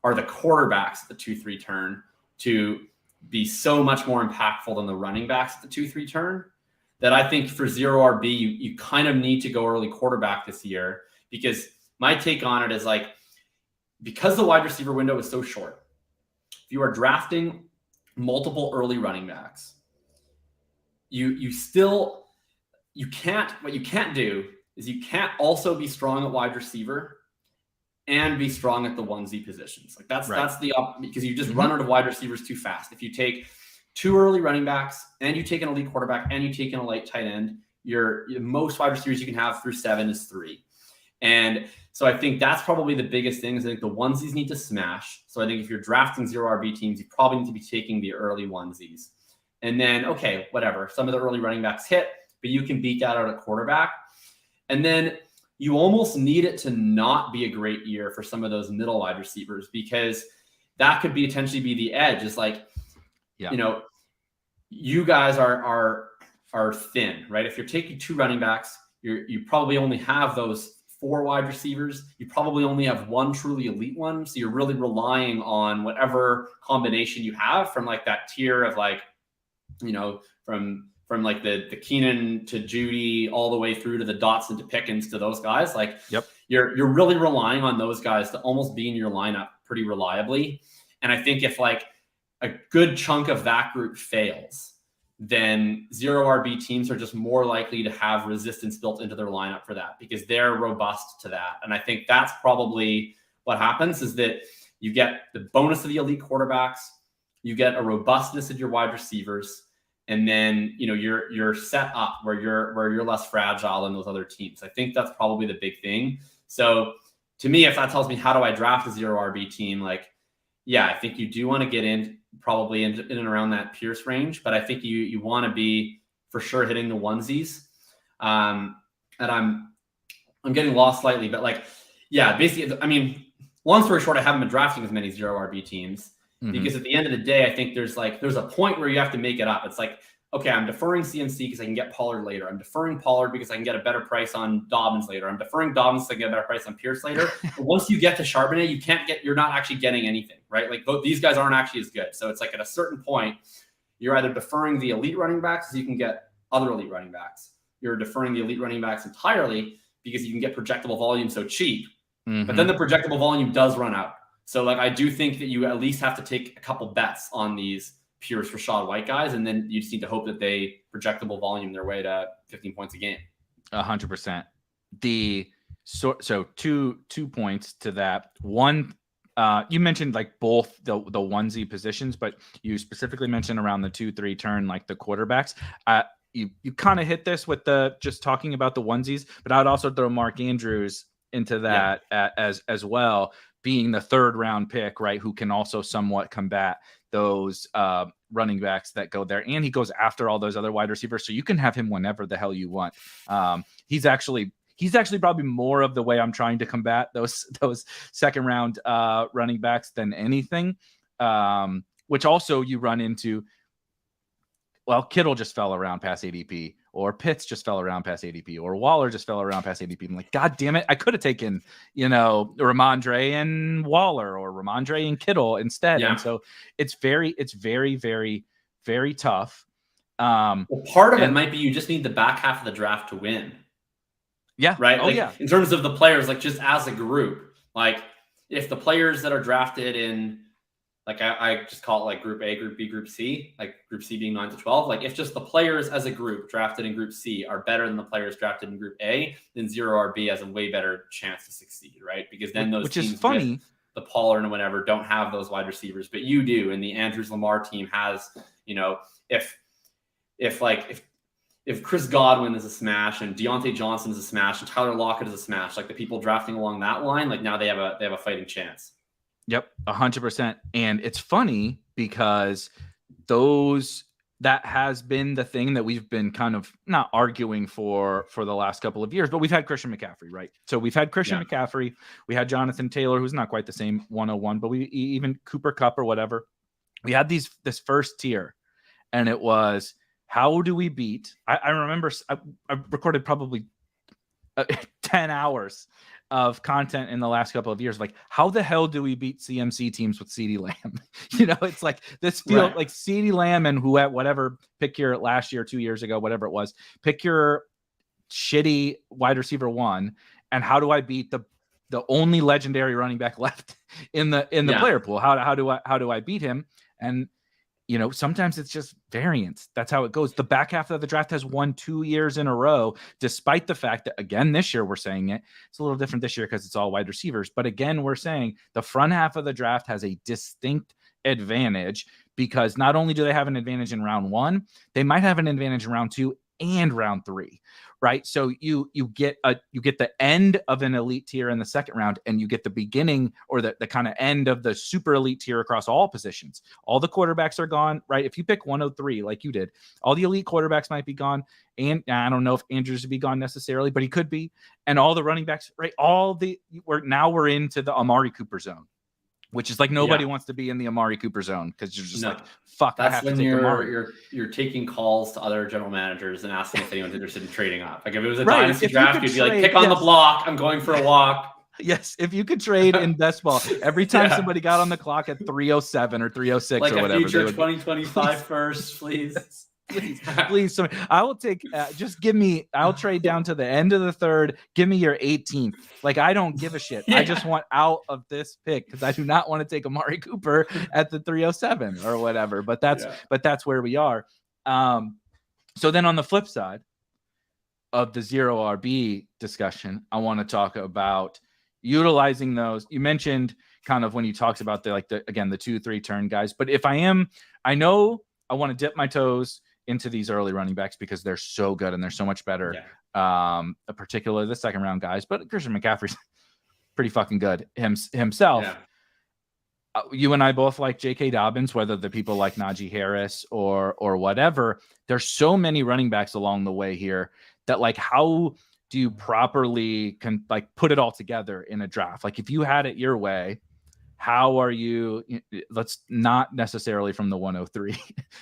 Speaker 3: are the quarterbacks at the 2-3 turn to be so much more impactful than the running backs at the 2-3 turn, that I think for zero RB, you kind of need to go early quarterback this year, because my take on it is like, because the wide receiver window is so short, if you are drafting multiple early running backs, you can't, what you can't do is you can't also be strong at wide receiver and be strong at the onesie positions. Like that's the because you just run out of wide receivers too fast. If you take 2 early running backs and you take an elite quarterback and you take in a late tight end, your most wide receivers you can have through 7 is 3. And so I think that's probably the biggest thing is I think the onesies need to smash. So I think if you're drafting zero RB teams, you probably need to be taking the early onesies. And then, okay, whatever. Some of the early running backs hit, but you can beat that out at quarterback. And then you almost need it to not be a great year for some of those middle wide receivers, because that could potentially be the edge. It's like, you guys are thin, right? If you're taking 2 running backs, you probably only have those 4 wide receivers. You probably only have 1 truly elite one. So you're really relying on whatever combination you have from like that tier of like, from like the Keenan to Judy all the way through to the Dotson to Pickens to those guys. Like you're really relying on those guys to almost be in your lineup pretty reliably. And I think if like a good chunk of that group fails, then zero RB teams are just more likely to have resistance built into their lineup for that, because they're robust to that. And I think that's probably what happens, is that You get the bonus of the elite quarterbacks. You get a robustness of your wide receivers. And then, you're set up where you're less fragile than those other teams. I think that's probably the big thing. So to me, if that tells me how do I draft a 0 RB team, like, yeah, I think you do want to get in probably in and around that Pierce range, but I think you want to be for sure hitting the onesies. And I'm getting lost slightly, but like, yeah, basically, I mean, long story short, I haven't been drafting as many 0 RB teams because at the end of the day, I think there's a point where you have to make it up. It's like, okay, I'm deferring CMC because I can get Pollard later. I'm deferring Pollard because I can get a better price on Dobbins later. I'm deferring Dobbins so I can get a better price on Pierce later. But once you get to Charbonnet, you're not actually getting anything, right? Like both these guys aren't actually as good. So it's like at a certain point, you're either deferring the elite running backs so you can get other elite running backs. You're deferring the elite running backs entirely because you can get projectable volume so cheap. But then the projectable volume does run out. So like I do think that you at least have to take a couple bets on these Pierce, Rashad White guys, and then you just need to hope that they projectable volume their way to 15 points a game.
Speaker 1: 100%. So two points to that. One, you mentioned like both the onesie positions, but you specifically mentioned around the 2-3 turn, like the quarterbacks. You kind of hit this with the just talking about the onesies, but I would also throw Mark Andrews into that as well, being the 3rd round pick, right? Who can also somewhat combat those running backs that go there. And he goes after all those other wide receivers. So you can have him whenever the hell you want. He's actually probably more of the way I'm trying to combat those 2nd round running backs than anything, which also you run into, well, Kittle just fell around past ADP, or Pitts just fell around past ADP, or Waller just fell around past ADP. I'm like, God damn it. I could have taken, Ramondre and Waller or Ramondre and Kittle instead.
Speaker 3: Yeah.
Speaker 1: And so it's very, very, very tough.
Speaker 3: Well, part of it might be you just need the back half of the draft to win.
Speaker 1: Yeah.
Speaker 3: Right.
Speaker 1: Oh,
Speaker 3: like,
Speaker 1: yeah.
Speaker 3: In terms of the players, like just as a group, like if the players that are drafted in, like I just call it like Group A, Group B, Group C, like Group C being 9 to 12. Like if just the players as a group drafted in Group C are better than the players drafted in Group A, then 0 RB has a way better chance to succeed, right? Because then those
Speaker 1: which
Speaker 3: teams
Speaker 1: is funny.
Speaker 3: With the Pollard and whatever don't have those wide receivers, but you do. And the Andrews Lamar team has, if Chris Godwin is a smash and Deontay Johnson is a smash and Tyler Lockett is a smash, like the people drafting along that line, like now they have a fighting chance.
Speaker 1: Yep, 100%. And it's funny because that has been the thing that we've been kind of not arguing for the last couple of years, but we've had Christian McCaffrey, right? So we've had Christian McCaffrey, we had Jonathan Taylor, who's not quite the same 101, but we even Cooper Kupp or whatever. We had this first tier, and it was, how do we beat? I remember I recorded probably 10 hours of content in the last couple of years. Like, how the hell do we beat CMC teams with CeeDee Lamb? It's like this feels like CeeDee Lamb and whatever, pick your last year, 2 years ago, whatever it was, pick your shitty wide receiver 1. And how do I beat the only legendary running back left in the player pool? How do I beat him? And sometimes it's just variance. That's how it goes. The back half of the draft has won 2 years in a row, despite the fact that, again, this year we're saying it's a little different this year because it's all wide receivers. But again, we're saying the front half of the draft has a distinct advantage because not only do they have an advantage in round 1, they might have an advantage in round 2 and round 3, right? So you get the end of an elite tier in the 2nd round, and you get the beginning or the kind of end of the super elite tier across all positions. All the quarterbacks are gone, right? If you pick 103 like you did, all the elite quarterbacks might be gone. And I don't know if Andrews would be gone necessarily, but he could be. And all the running backs, right? We're into the Amari Cooper zone, which is like nobody wants to be in the Amari Cooper zone because you're just like, fuck,
Speaker 3: that's
Speaker 1: I have
Speaker 3: when
Speaker 1: to take Amari.
Speaker 3: You're taking calls to other general managers and asking if anyone's interested in trading up. Like if it was a dynasty draft, you'd be like, pick on the block. I'm going for a walk.
Speaker 1: Yes, if you could trade in best ball, every time somebody got on the clock at 307 or 306
Speaker 3: like
Speaker 1: or whatever.
Speaker 3: Like a future 2025 first, please.
Speaker 1: Please. So I will take, I'll trade down to the end of the 3rd. Give me your 18th. Like, I don't give a shit. I just want out of this pick because I do not want to take Amari Cooper at the 307 or whatever. But that's where we are. So then on the flip side of the 0 RB discussion, I want to talk about utilizing those. You mentioned kind of when you talked about the 2-3 turn guys, but if I know I want to dip my toes into these early running backs because they're so good and they're so much better. Particularly the second round guys, but Christian McCaffrey's pretty fucking good himself.
Speaker 3: Yeah.
Speaker 1: You and I both like J.K. Dobbins, whether the people like Najee Harris or whatever. There's so many running backs along the way here that, like, how do you properly put it all together in a draft? Like, if you had it your way, how are you? Let's not necessarily from the 103,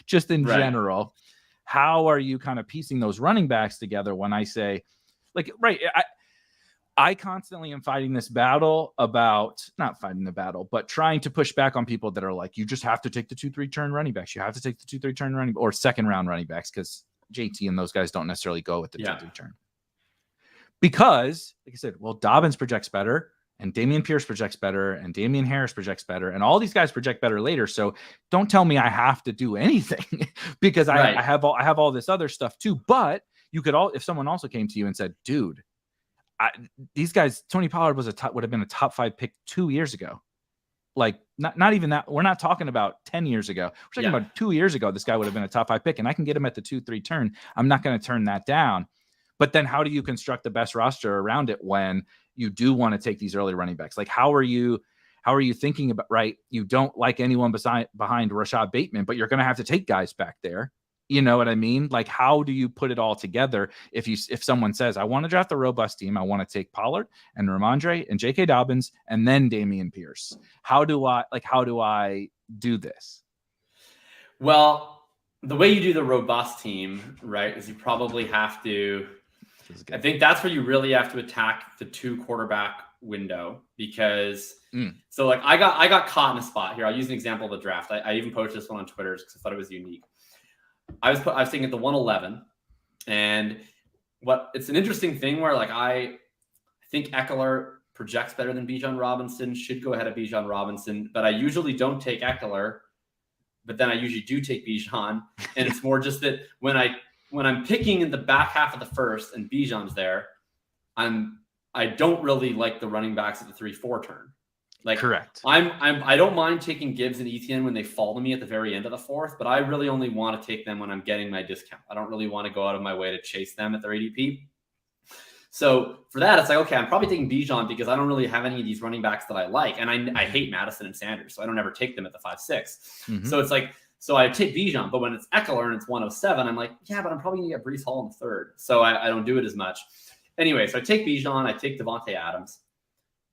Speaker 1: just in general. How are you kind of piecing those running backs together? When I say, I constantly am fighting this battle about not fighting the battle, but trying to push back on people that are like, you just have to take the 2-3 turn running backs. You have to take the 2-3 turn running or second round running backs, because JT and those guys don't necessarily go with the 2-3 turn. Because, like I said, well, Dobbins projects better, and Dameon Pierce projects better, and Damian Harris projects better, and all these guys project better later. So don't tell me I have to do anything because I have all this other stuff too. But you could if someone also came to you and said, dude, these guys, Tony Pollard would have been a top 5 pick 2 years ago. Like not even that. We're not talking about 10 years ago. We're talking about 2 years ago. This guy would have been a top 5 pick, and I can get him at the 2-3 turn. I'm not going to turn that down. But then how do you construct the best roster around it when you do want to take these early running backs? Like, how are you thinking about, you don't like anyone behind Rashad Bateman, but you're going to have to take guys back there. You know what I mean? Like, how do you put it all together? If someone says, I want to draft a robust team, I want to take Pollard and Ramondre and J.K. Dobbins and then Dameon Pierce. How do I do this?
Speaker 3: Well, the way you do the robust team, is you probably have to, I think that's where you really have to attack the 2 quarterback window, because so like I got caught in a spot here. I'll use an example of the draft. I even posted this one on Twitter because I thought it was unique. I was thinking at the 111, and it's an interesting thing where, like, I think Eckler projects better than Bijan Robinson, should go ahead of Bijan Robinson, but I usually don't take Eckler, but then I usually do take Bijan, and it's more just that when I'm picking in the back half of the first and Bijan's there, I don't really like the running backs at the 3-4 turn. Like, correct. I don't mind taking Gibbs and Etienne when they fall to me at the very end of the 4th, but I really only want to take them when I'm getting my discount. I don't really want to go out of my way to chase them at their ADP. So for that, it's like, okay, I'm probably taking Bijan because I don't really have any of these running backs that I like. And I hate Madison and Sanders, so I don't ever take them at the 5-6. Mm-hmm. So it's like, so I take Bijan, but when it's Eckler and it's 107, I'm like, yeah, but I'm probably going to get Breece Hall in the 3rd. So I don't do it as much. Anyway, so I take Bijan, I take Devontae Adams.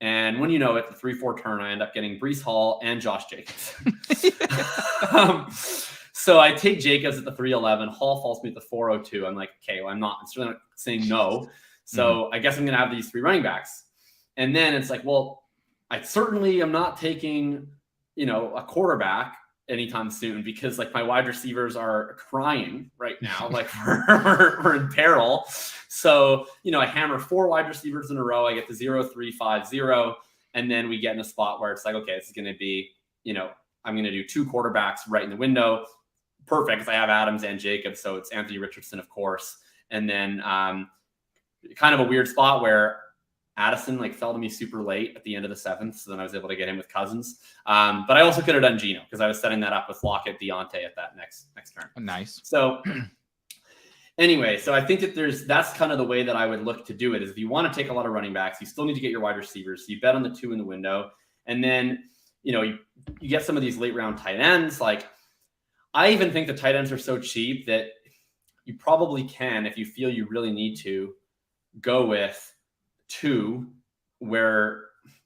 Speaker 3: And when you know it, the 3-4 turn, I end up getting Breece Hall and Josh Jacobs. So I take Jacobs at the 311. Hall falls me at the 402. I'm like, okay, well, I'm still not saying no. So I guess I'm going to have these 3 running backs. And then it's like, well, I certainly am not taking, a quarterback anytime soon, because like my wide receivers are crying right now. Like we're in peril. So, I hammer 4 wide receivers in a row. I get the 0-3-5-0. And then we get in a spot where it's like, okay, this is going to be, I'm going to do 2 quarterbacks right in the window. Perfect. Because I have Adams and Jacobs. So it's Anthony Richardson, of course. And then kind of a weird spot where Addison fell to me super late at the end of the 7th. So then I was able to get him with Cousins. But I also could have done Geno because I was setting that up with Lockett, Deontay at that next turn.
Speaker 1: Nice.
Speaker 3: So anyway, so I think that that's kind of the way that I would look to do it, is if you want to take a lot of running backs, you still need to get your wide receivers. So you bet on the 2 in the window. And then, you get some of these late round tight ends. Like, I even think the tight ends are so cheap that you probably can, if you feel you really need to, go with 2 where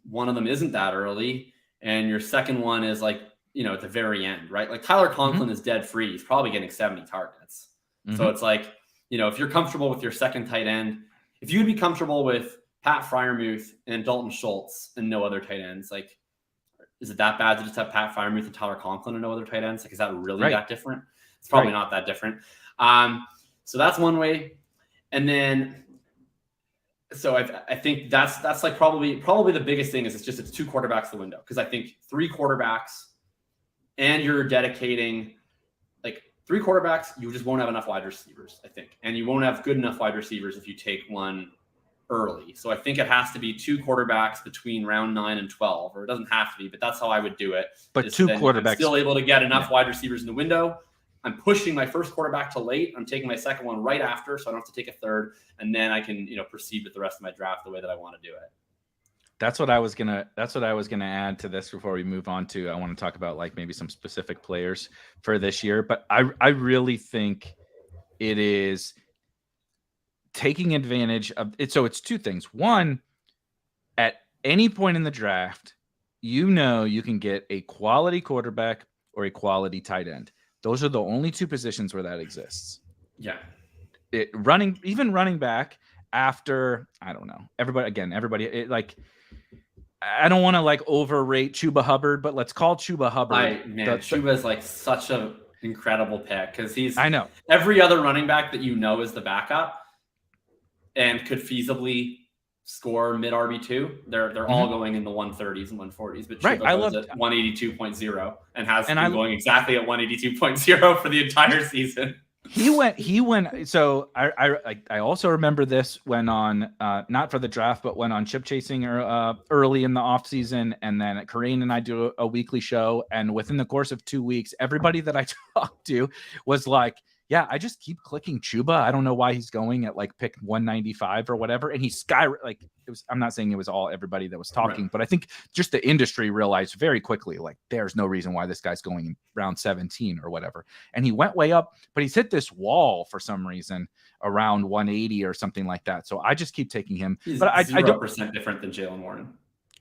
Speaker 3: one of them isn't that early and your second one is at the very end, right? Like Tyler Conklin is dead free. He's probably getting 70 targets. So it's like, if you're comfortable with your second tight end, if you'd be comfortable with Pat Freiermuth and Dalton Schultz and no other tight ends, like, is it that bad to just have Pat Freiermuth and Tyler Conklin and no other tight ends? Like, is that really that different? It's probably not that different. So that's one way. And then, so I think that's like probably the biggest thing is it's 2 quarterbacks the window. Because I think 3 quarterbacks and you're dedicating 3 quarterbacks, you just won't have enough wide receivers, I think. And you won't have good enough wide receivers if you take one early. So I think it has to be 2 quarterbacks between round 9 and 12, or it doesn't have to be, but that's how I would do it.
Speaker 1: But 2 quarterbacks.
Speaker 3: I'm still able to get enough wide receivers in the window. I'm pushing my first quarterback to late. I'm taking my second one right after, so I don't have to take a third, and then I can, proceed with the rest of my draft the way that I want to do it.
Speaker 1: That's what I was gonna add to this before we move on to. I want to talk about like maybe some specific players for this year, but I really think it is taking advantage of it. So it's 2 things. One, at any point in the draft, you can get a quality quarterback or a quality tight end. Those are the only 2 positions where that exists.
Speaker 3: Yeah.
Speaker 1: Even running back after, I don't know, everybody I don't want to like overrate Chuba Hubbard, but let's call Chuba Hubbard.
Speaker 3: Chuba is like such an incredible pick because I
Speaker 1: know
Speaker 3: every other running back that is the backup and could feasibly score mid RB2. They're all going in the 130s and 140s, but Chuba goes at 182.0 and has been going exactly at 182.0 for the entire season.
Speaker 1: He went. So I also remember this when on not for the draft, but when on chip chasing early in the off season, and then Corinne and I do a weekly show, and within the course of 2 weeks, everybody that I talked to was like, yeah, I just keep clicking Chuba. I don't know why he's going at like pick 195 or whatever. And he's I'm not saying it was all everybody that was talking, right, but I think just the industry realized very quickly, like there's no reason why this guy's going in round 17 or whatever. And he went way up, but he's hit this wall for some reason around 180 or something like that. So I just keep taking him.
Speaker 3: He's
Speaker 1: but
Speaker 3: 0% different than Jaylen Warren.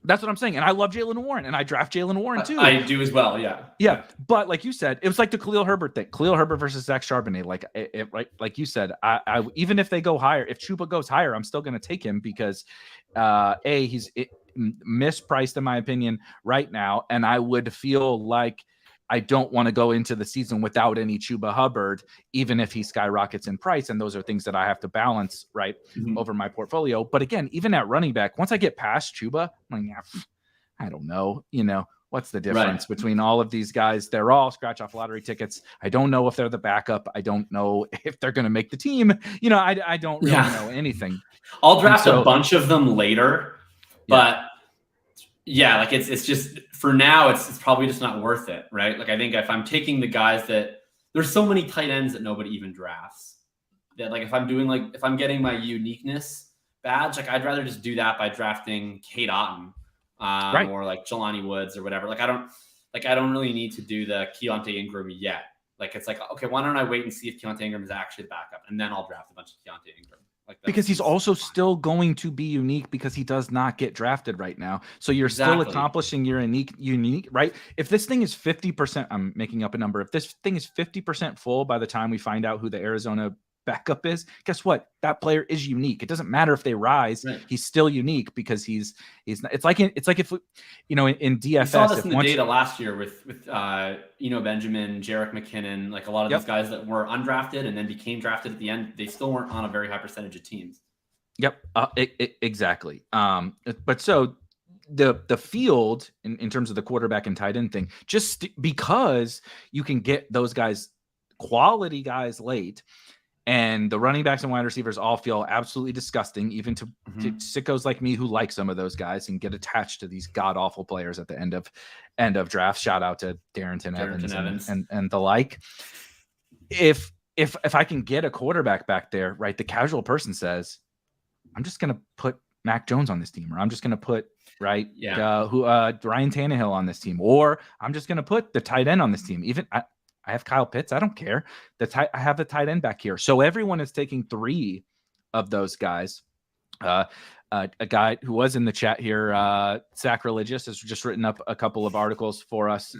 Speaker 1: That's what I'm saying. And I love Jaylen Warren, and I draft Jaylen Warren too.
Speaker 3: I do as well. Yeah.
Speaker 1: Yeah. But like you said, it was like the Khalil Herbert thing. Khalil Herbert versus Zach Charbonnet. Like you said, I even if they go higher, if Chuba goes higher, I'm still going to take him because he's mispriced in my opinion right now. And I would feel like I don't want to go into the season without any Chuba Hubbard, even if he skyrockets in price. And those are things that I have to balance over my portfolio. But again, even at running back, once I get past Chuba, I'm like, I don't know, what's the difference between all of these guys? They're all scratch off lottery tickets. I don't know if they're the backup. I don't know if they're going to make the team. I don't really know anything.
Speaker 3: I'll draft a bunch of them later, but it's just for now, it's probably just not worth it, right? Like I think if I'm taking the guys that there's so many tight ends that nobody even drafts that if I'm getting my uniqueness badge, like I'd rather just do that by drafting Kate Otten or like Jelani Woods or whatever. I don't really need to do the Keontae Ingram yet. It's like, okay, why don't I wait and see if Keontae Ingram is actually the backup, and then I'll draft a bunch of Keontae Ingram.
Speaker 1: Because he's also still going to be unique because he does not get drafted right now. So you're still accomplishing your unique, right? If this thing is 50%, I'm making up a number. If this thing is 50% full by the time we find out who the Arizona backup is, guess what? That player is unique. It doesn't matter if they rise; he's still unique because he's. It's like if in DFS. We
Speaker 3: saw this in the data last year with Benjamin, Jerick McKinnon, like a lot of these guys that were undrafted and then became drafted at the end. They still weren't on a very high percentage of teams.
Speaker 1: Yep, exactly. But so the field in terms of the quarterback and tight end thing, just because you can get those guys, quality guys late. And the running backs and wide receivers all feel absolutely disgusting, even to sickos like me who like some of those guys and get attached to these god awful players at the end of draft. Shout out to Darrington Evans. And the like. If I can get a quarterback back there, right? The casual person says, I'm just gonna put Mac Jones on this team, or I'm just gonna put Ryan Tannehill on this team, or I'm just gonna put the tight end on this team. Even I have Kyle Pitts. I don't care. I have the tight end back here. So everyone is taking 3 of those guys. A guy who was in the chat here, Sacrilegious, has just written up a couple of articles for us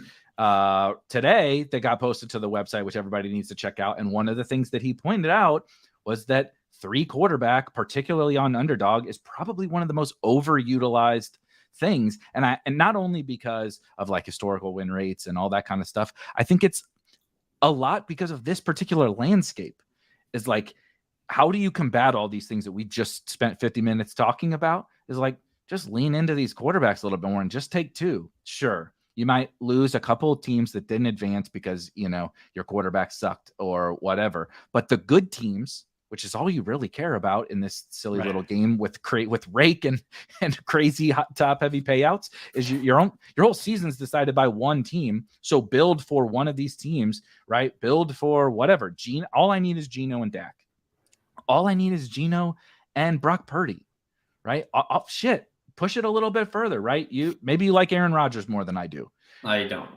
Speaker 1: today that got posted to the website, which everybody needs to check out. And one of the things that he pointed out was that 3 quarterback, particularly on Underdog, is probably one of the most overutilized things. And not only because of historical win rates and all that kind of stuff, I think it's a lot because of this particular landscape. Is how do you combat all these things that we just spent 50 minutes talking about? Is just lean into these quarterbacks a little bit more and just take 2. Sure, you might lose a couple of teams that didn't advance because your quarterback sucked or whatever, but the good teams which is all you really care about in this silly little game with rake and crazy hot top heavy payouts, is your whole season's decided by one team. So build for one of these teams, right? Build for whatever. All I need is Geno and Dak. All I need is Geno and Brock Purdy, right? Push it a little bit further, right? Maybe you like Aaron Rodgers more than I do.
Speaker 3: I don't.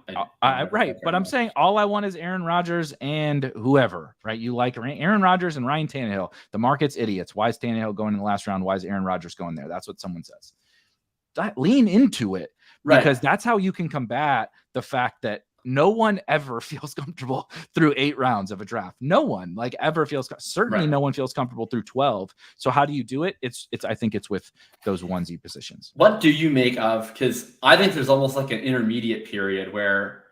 Speaker 1: Right. But I'm saying all I want is Aaron Rodgers and whoever, right? You like Aaron Rodgers and Ryan Tannehill. The market's idiots. Why is Tannehill going in the last round? Why is Aaron Rodgers going there? That's what someone says. Lean into it, because that's how you can combat the fact that no one ever feels comfortable through 8 rounds of a draft. No one ever feels, certainly no one feels comfortable through 12. So how do you do it? I think it's with those onesie positions.
Speaker 3: What do you make of, because I think there's almost like an intermediate period where,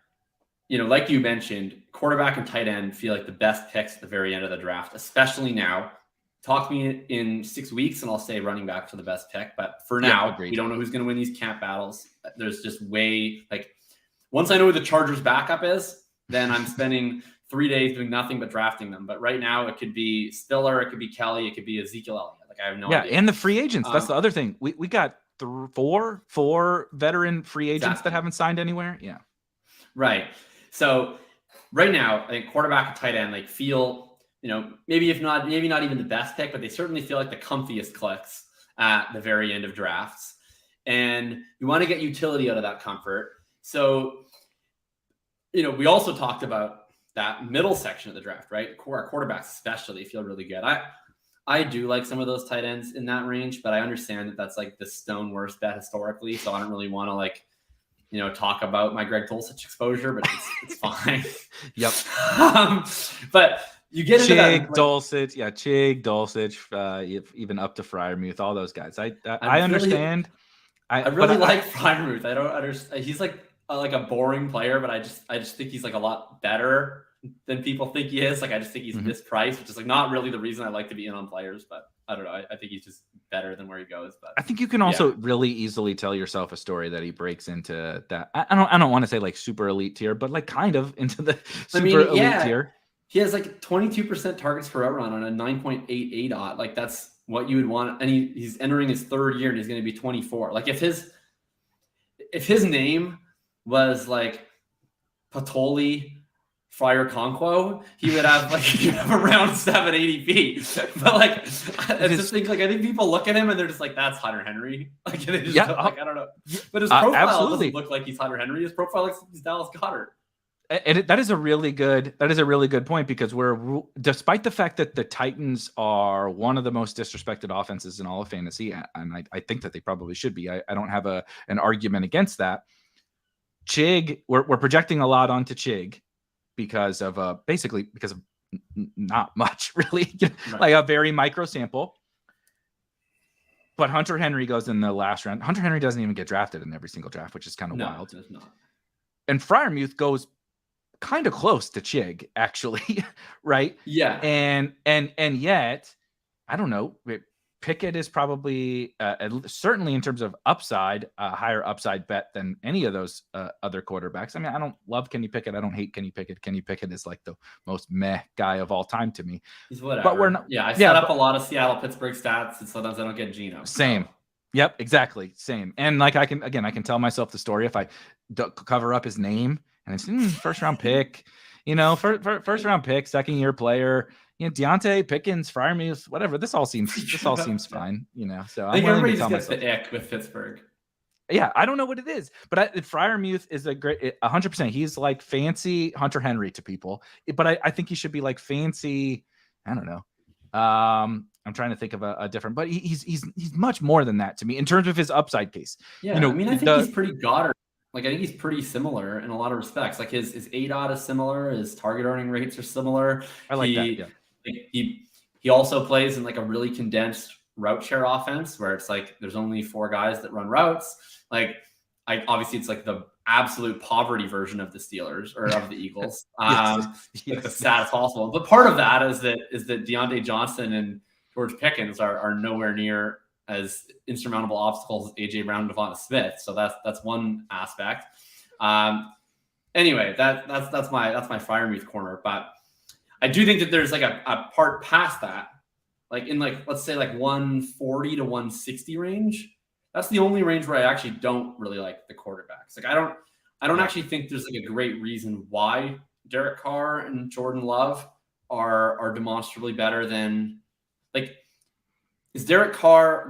Speaker 3: like you mentioned, quarterback and tight end feel like the best picks at the very end of the draft, especially now. Talk to me in 6 weeks and I'll say running back for the best pick. But for now, we don't know who's going to win these camp battles. There's just once I know who the Chargers backup is, then I'm spending 3 days doing nothing but drafting them. But right now, it could be Stiller, it could be Kelly, it could be Ezekiel Elliott. I have no idea.
Speaker 1: Yeah, and the free agents. That's the other thing. We got four veteran free agents that haven't signed anywhere. Yeah.
Speaker 3: Right. So right now, I think quarterback and tight end feel, maybe not even the best pick, but they certainly feel like the comfiest clicks at the very end of drafts. And you want to get utility out of that comfort. So, we also talked about that middle section of the draft, right? Our quarterbacks especially feel really good. I do like some of those tight ends in that range, but I understand that that's the stone worst bet historically. So I don't really want to talk about my Greg Dulcich exposure, but it's fine.
Speaker 1: Yep.
Speaker 3: But you get into
Speaker 1: Chig, Dulcich, even up to Freiermuth, all those guys. I understand.
Speaker 3: I really like Freiermuth. I don't understand. He's like a boring player, but I just think he's a lot better than people think he is. I just think he's mispriced, which is not really the reason I like to be in on players, but I don't know. I think he's just better than where he goes. But
Speaker 1: I think you can also really easily tell yourself a story that he breaks into that. I don't want to say super elite tier, but kind of into the elite tier.
Speaker 3: He has 22% targets per route run on a 9.88 odd. That's what you would want. And he's entering his 3rd year and he's going to be 24. If his name was Patoli Friar Conquo, he would have around 780 feet. But I just think I think people look at him and they're just that's Hunter Henry. They just I don't know. But his profile doesn't look like he's Hunter Henry. His profile looks like he's Dallas Goedert.
Speaker 1: And that is a really good point, because despite the fact that the Titans are one of the most disrespected offenses in all of fantasy, and I think that they probably should be. I don't have an argument against that. Chig, we're projecting a lot onto Chig because of not much really, a very micro sample. But Hunter Henry goes in the last round. Hunter Henry doesn't even get drafted in every single draft, which is kind of wild.
Speaker 3: It does not.
Speaker 1: And Freiermuth goes kind of close to Chig, actually, right?
Speaker 3: Yeah.
Speaker 1: And yet, I don't know. Pickett is probably certainly in terms of upside, a higher upside bet than any of those other quarterbacks. I mean, I don't love Kenny Pickett. I don't hate Kenny Pickett. Kenny Pickett is the most meh guy of all time to me.
Speaker 3: He's whatever.
Speaker 1: But we're not.
Speaker 3: Yeah, I set up a lot of Seattle Pittsburgh stats, and sometimes I don't get Geno.
Speaker 1: Same. Yep, exactly. Same. And I can tell myself the story if I cover up his name and it's first round pick, first round pick, 2nd year player. Deontay, Pickens, Freiermuth, whatever. This all seems fine, So
Speaker 3: I think everybody just gets the ick with Pittsburgh.
Speaker 1: Yeah, I don't know what it is, but Freiermuth is a great 100%. He's fancy Hunter Henry to people, but I think he should be fancy. I don't know. I'm trying to think of a different, but he's much more than that to me in terms of his upside case.
Speaker 3: Yeah, I think he's pretty Goddard. I think he's pretty similar in a lot of respects. His ADOT is similar. His target earning rates are similar.
Speaker 1: I like that. Yeah.
Speaker 3: He also plays in a really condensed route share offense where it's there's only 4 guys that run routes. Obviously it's the absolute poverty version of the Steelers or of the Eagles. The saddest possible. But part of that is that Deontay Johnson and George Pickens are nowhere near as insurmountable obstacles as AJ Brown and Devonta Smith. So that's one aspect. Anyway, that's my Freiermuth corner. But I do think that there's a part past that like in like, let's say like 140 to 160 range. That's the only range where I actually don't really like the quarterbacks. Like I don't actually think there's like a great reason why Derek Carr and Jordan Love are demonstrably better than, like, does Derek Carr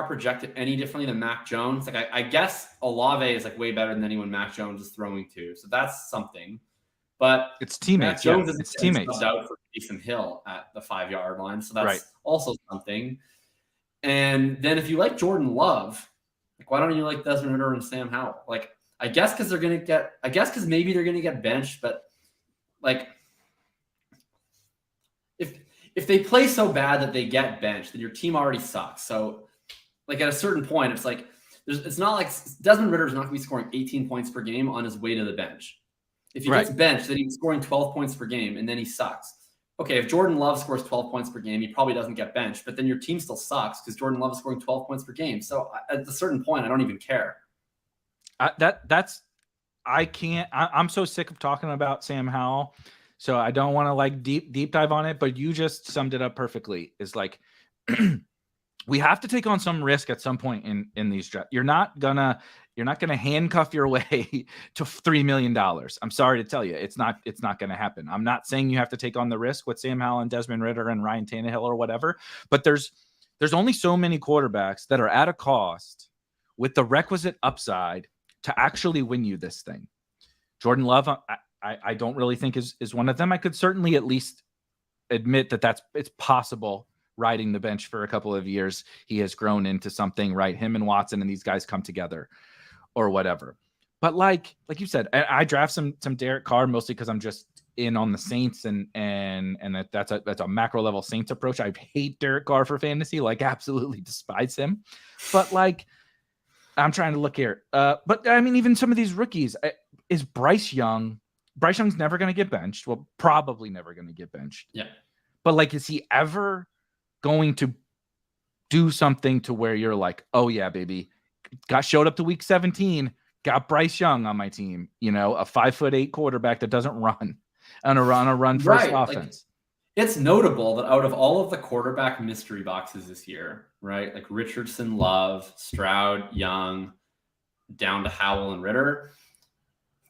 Speaker 3: project it any differently than Mac Jones? Like I guess Olave is like way better than anyone Mac Jones is throwing to. So that's something. But
Speaker 1: it's teammates.
Speaker 3: Mac Jones
Speaker 1: Yeah,
Speaker 3: is
Speaker 1: it's teammates.
Speaker 3: subbed out for Taysom Hill at the 5-yard line. So that's also something. And then if you like Jordan Love, like why don't you like Desmond Ridder and Sam Howell? Like I guess because maybe they're gonna get benched, but like if they play so bad that they get benched, then your team already sucks. So like at a certain point, it's like it's not like Desmond Ridder is not gonna be scoring 18 points per game on his way to the bench. If he gets benched, then he's scoring 12 points per game, and then he sucks. Okay, if Jordan Love scores 12 points per game, he probably doesn't get benched, but then your team still sucks because Jordan Love is scoring 12 points per game. So at a certain point, I don't even care.
Speaker 1: I'm so sick of talking about Sam Howell, so I don't want to like deep dive on it, but you just summed it up perfectly. Is like we have to take on some risk at some point in these drafts. You're not gonna handcuff your way to $3 million. I'm sorry to tell you, it's not going to happen. I'm not saying you have to take on the risk with Sam Howell and Desmond Ridder and Ryan Tannehill or whatever, but there's only so many quarterbacks that are at a cost with the requisite upside to actually win you this thing. Jordan Love, I don't really think is one of them. I could certainly at least admit that it's possible. Riding the bench for a couple of years, he has grown into something, right? Him and Watson and these guys come together or whatever. But like you said, I draft some Derek Carr mostly because I'm just in on the Saints and that's a macro level Saints approach. I hate Derek Carr for fantasy, like absolutely despise him. But like I'm trying to look here. But I mean, even some of these rookies, is Bryce Young's never going to get benched. Well, probably never going to get benched.
Speaker 3: Yeah.
Speaker 1: But like, is he ever going to do something to where you're like, oh yeah, baby, showed up to week 17, got Bryce Young on my team, a 5'8" quarterback that doesn't run on a run first offense.
Speaker 3: Like, it's notable that out of all of the quarterback mystery boxes this year, right? Like Richardson, Love, Stroud, Young, down to Howell and Ridder,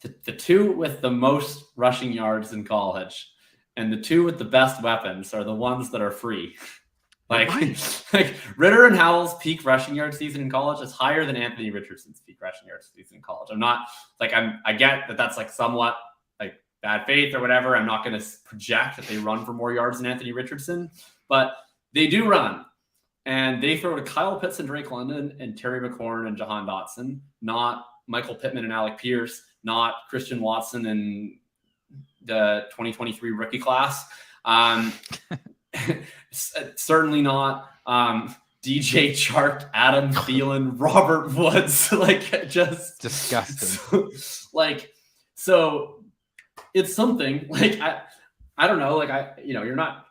Speaker 3: the two with the most rushing yards in college and the two with the best weapons are the ones that are free. Like Ridder and Howell's peak rushing yard season in college is higher than Anthony Richardson's peak rushing yard season in college. I get that that's like somewhat like bad faith or whatever. I'm not going to project that they run for more yards than Anthony Richardson, but they do run. And they throw to Kyle Pitts and Drake London and Terry McLaurin and Jahan Dotson, not Michael Pittman and Alec Pierce, not Christian Watson and the 2023 rookie class. Certainly not DJ Chark, Adam Thielen, Robert Woods. Like just
Speaker 1: disgusting.
Speaker 3: So it's something like I don't know. Like you're not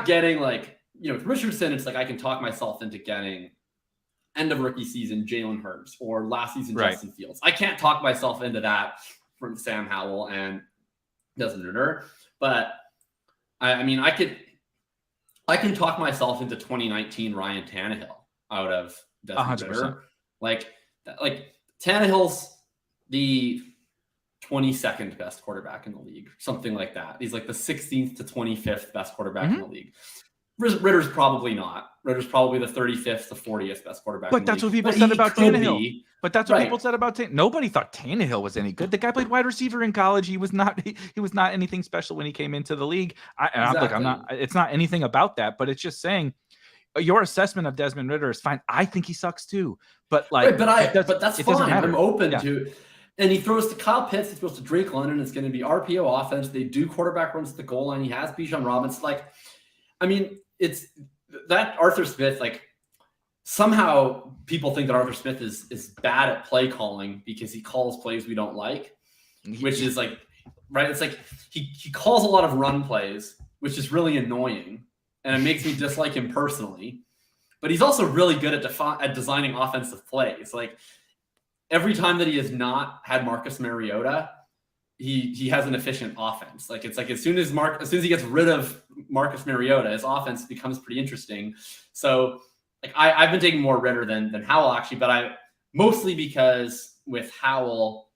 Speaker 3: getting like with Richardson. It's like I can talk myself into getting end of rookie season Jalen Hurts or last season Justin Fields. I can't talk myself into that from Sam Howell and Desmond Ridder, but I mean, I can talk myself into 2019 Ryan Tannehill out of Desmond Ridder. Like Tannehill's the 22nd best quarterback in the league, something like that. He's like the 16th to 25th best quarterback in the league. Ridder's probably not. Ridder's probably the 35th to 40th best quarterback.
Speaker 1: But that's what people said about Tannehill. But that's what people said about Tannehill. Nobody thought Tannehill was any good. The guy played wide receiver in college. He was not anything special when he came into the league. It's not anything about that, but it's just saying your assessment of Desmond Ridder is fine. I think he sucks too. But like,
Speaker 3: but that's fine. I'm open to. And he throws to Kyle Pitts. He throws to Drake London. It's going to be RPO offense. They do quarterback runs to the goal line. He has Bijan Robinson. Like, I mean, it's that Arthur Smith. Like, somehow people think that Arthur Smith is bad at play calling because he calls plays we don't like, which is like, right? It's like he calls a lot of run plays, which is really annoying, and it makes me dislike him personally. But he's also really good at designing offensive plays. Like, every time that he has not had Marcus Mariota, he has an efficient offense. Like, it's like as soon as he gets rid of Marcus Mariota, his offense becomes pretty interesting. So like I've been taking more Ritter than Howell actually, but mostly because with Howell,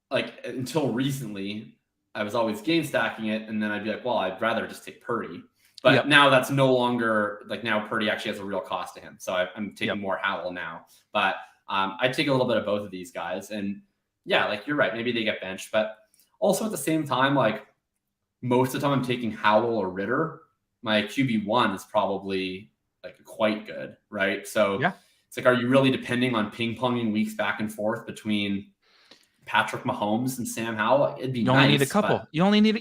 Speaker 3: like until recently, I was always game stacking it, and then I'd be like, well, I'd rather just take Purdy. But now that's no longer like, now Purdy actually has a real cost to him. So I'm taking more Howell now. But I take a little bit of both of these guys. And yeah, like you're right. Maybe they get benched. But also at the same time, like most of the time I'm taking Howell or Ritter. My QB1 is probably like quite good, right? So it's like, are you really depending on ping-ponging weeks back and forth between Patrick Mahomes and Sam Howell? It'd be
Speaker 1: You only need a couple. You only need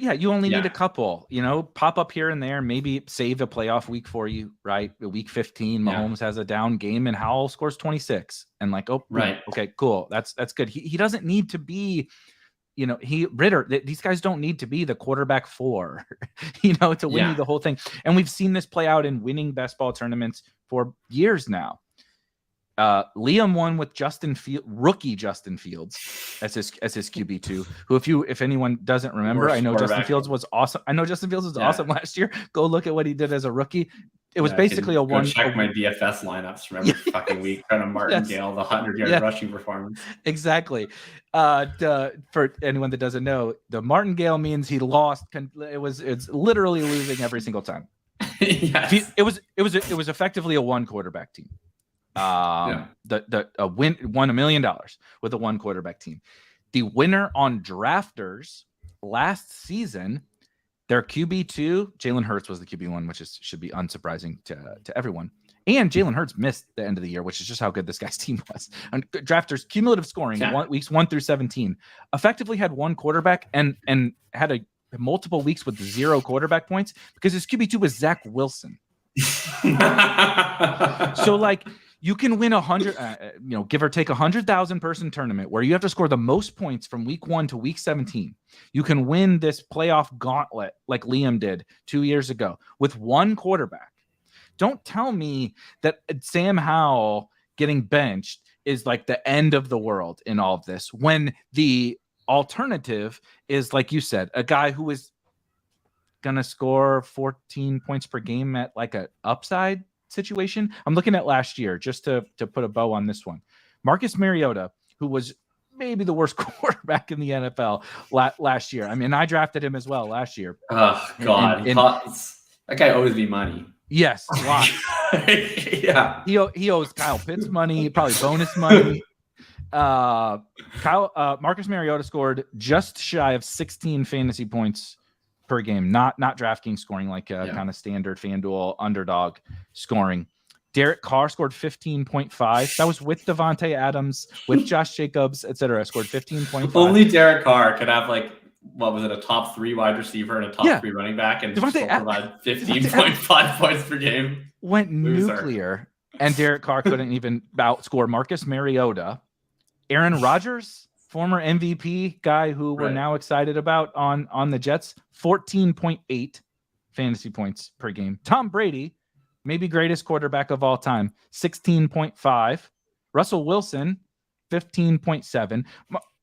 Speaker 1: a couple, pop up here and there, maybe save a playoff week for you, right? Week 15, Mahomes has a down game and Howell scores 26 and like, okay, cool. That's good. He doesn't need to be, Ritter, these guys don't need to be the quarterback 4, to win you the whole thing. And we've seen this play out in winning best ball tournaments for years now. Liam won with rookie Justin Fields as his QB2, who if anyone doesn't remember, I know Justin Fields was awesome. Awesome last year. Go look at what he did as a rookie. It was basically
Speaker 3: check my DFS lineups from every fucking week, trying to martingale the 100-yard rushing performance.
Speaker 1: Exactly. For anyone that doesn't know, the martingale means he lost. It's literally losing every single time. It was effectively a 1 quarterback team. Won $1 million with a 1 quarterback team. The winner on drafters last season, their QB2, Jalen Hurts was the QB1, which should be unsurprising to everyone. And Jalen Hurts missed the end of the year, which is just how good this guy's team was. And drafters cumulative scoring weeks 1 through 17 effectively had 1 quarterback and had multiple weeks with 0 quarterback points because his QB2 was Zach Wilson. So like, you can win 100, give or take 100,000 person tournament where you have to score the most points from week 1 to week 17. You can win this playoff gauntlet like Liam did 2 years ago with 1 quarterback. Don't tell me that Sam Howell getting benched is like the end of the world in all of this, when the alternative is, like you said, a guy who is going to score 14 points per game at like an upside situation. I'm looking at last year just to put a bow on this one. Marcus Mariota, who was maybe the worst quarterback in the NFL last year. I mean, I drafted him as well last year.
Speaker 3: Oh God, that guy owes me money.
Speaker 1: Yes, a lot. He owes Kyle Pitts money, probably bonus money. Marcus Mariota scored just shy of 16 fantasy points per game, not DraftKings scoring, like kind of standard FanDuel underdog scoring. Derek Carr scored 15.5. That was with Devontae Adams, with Josh Jacobs, etc. Scored 15.5.
Speaker 3: Only Derek Carr could have like, what was it, a top 3 wide receiver and a top 3 running back, and still provide 15.5 points per game.
Speaker 1: Went nuclear, and Derek Carr couldn't even outscore Marcus Mariota. Aaron Rodgers, former MVP guy who we're now excited about on the Jets, 14.8 fantasy points per game. Tom Brady, maybe greatest quarterback of all time, 16.5. Russell Wilson, 15.7.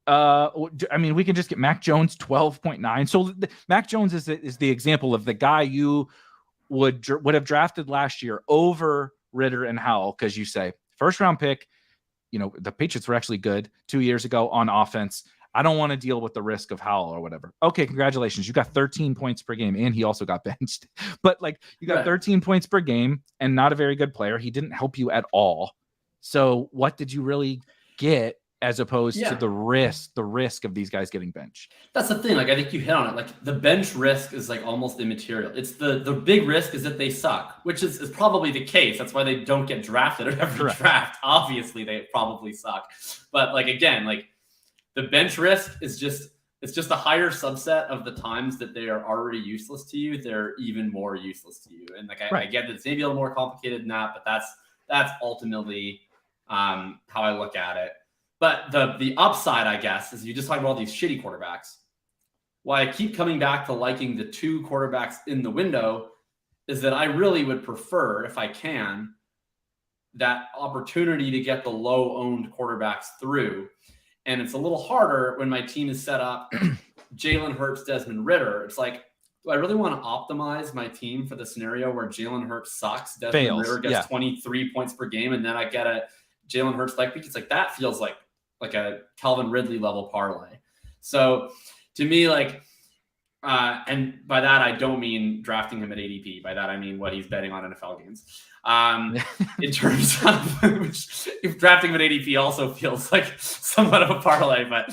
Speaker 1: I mean, we can just get Mac Jones, 12.9. So Mac Jones is the example of the guy you would have drafted last year over Ritter and Howell, because you say first round pick. The Patriots were actually good 2 years ago on offense. I don't want to deal with the risk of Howell or whatever. Okay, congratulations. You got 13 points per game, and he also got benched. But like, you got 13 points per game and not a very good player. He didn't help you at all. So what did you really get as opposed to the risk of these guys getting benched?
Speaker 3: That's the thing. Like, I think you hit on it. Like, the bench risk is like almost immaterial. It's the big risk is that they suck, which is probably the case. That's why they don't get drafted at every draft. Obviously, they probably suck. But like, again, like, the bench risk is just a higher subset of the times that they are already useless to you. They're even more useless to you. And like, I get that it's maybe a little more complicated than that, but that's ultimately how I look at it. But the upside, I guess, is you just talk about all these shitty quarterbacks. Why I keep coming back to liking the 2 quarterbacks in the window is that I really would prefer, if I can, that opportunity to get the low-owned quarterbacks through. And it's a little harder when my team is set up Jalen Hurts, Desmond Ritter. It's like, do I really want to optimize my team for the scenario where Jalen Hurts sucks, Desmond Ridder gets 23 points per game, and then I get a Jalen Hurts like week? It's like that feels like a Calvin Ridley level parlay. So to me, like, and by that I don't mean drafting him at ADP. By that I mean what he's betting on NFL games. In terms of which, if drafting him at ADP also feels like somewhat of a parlay, but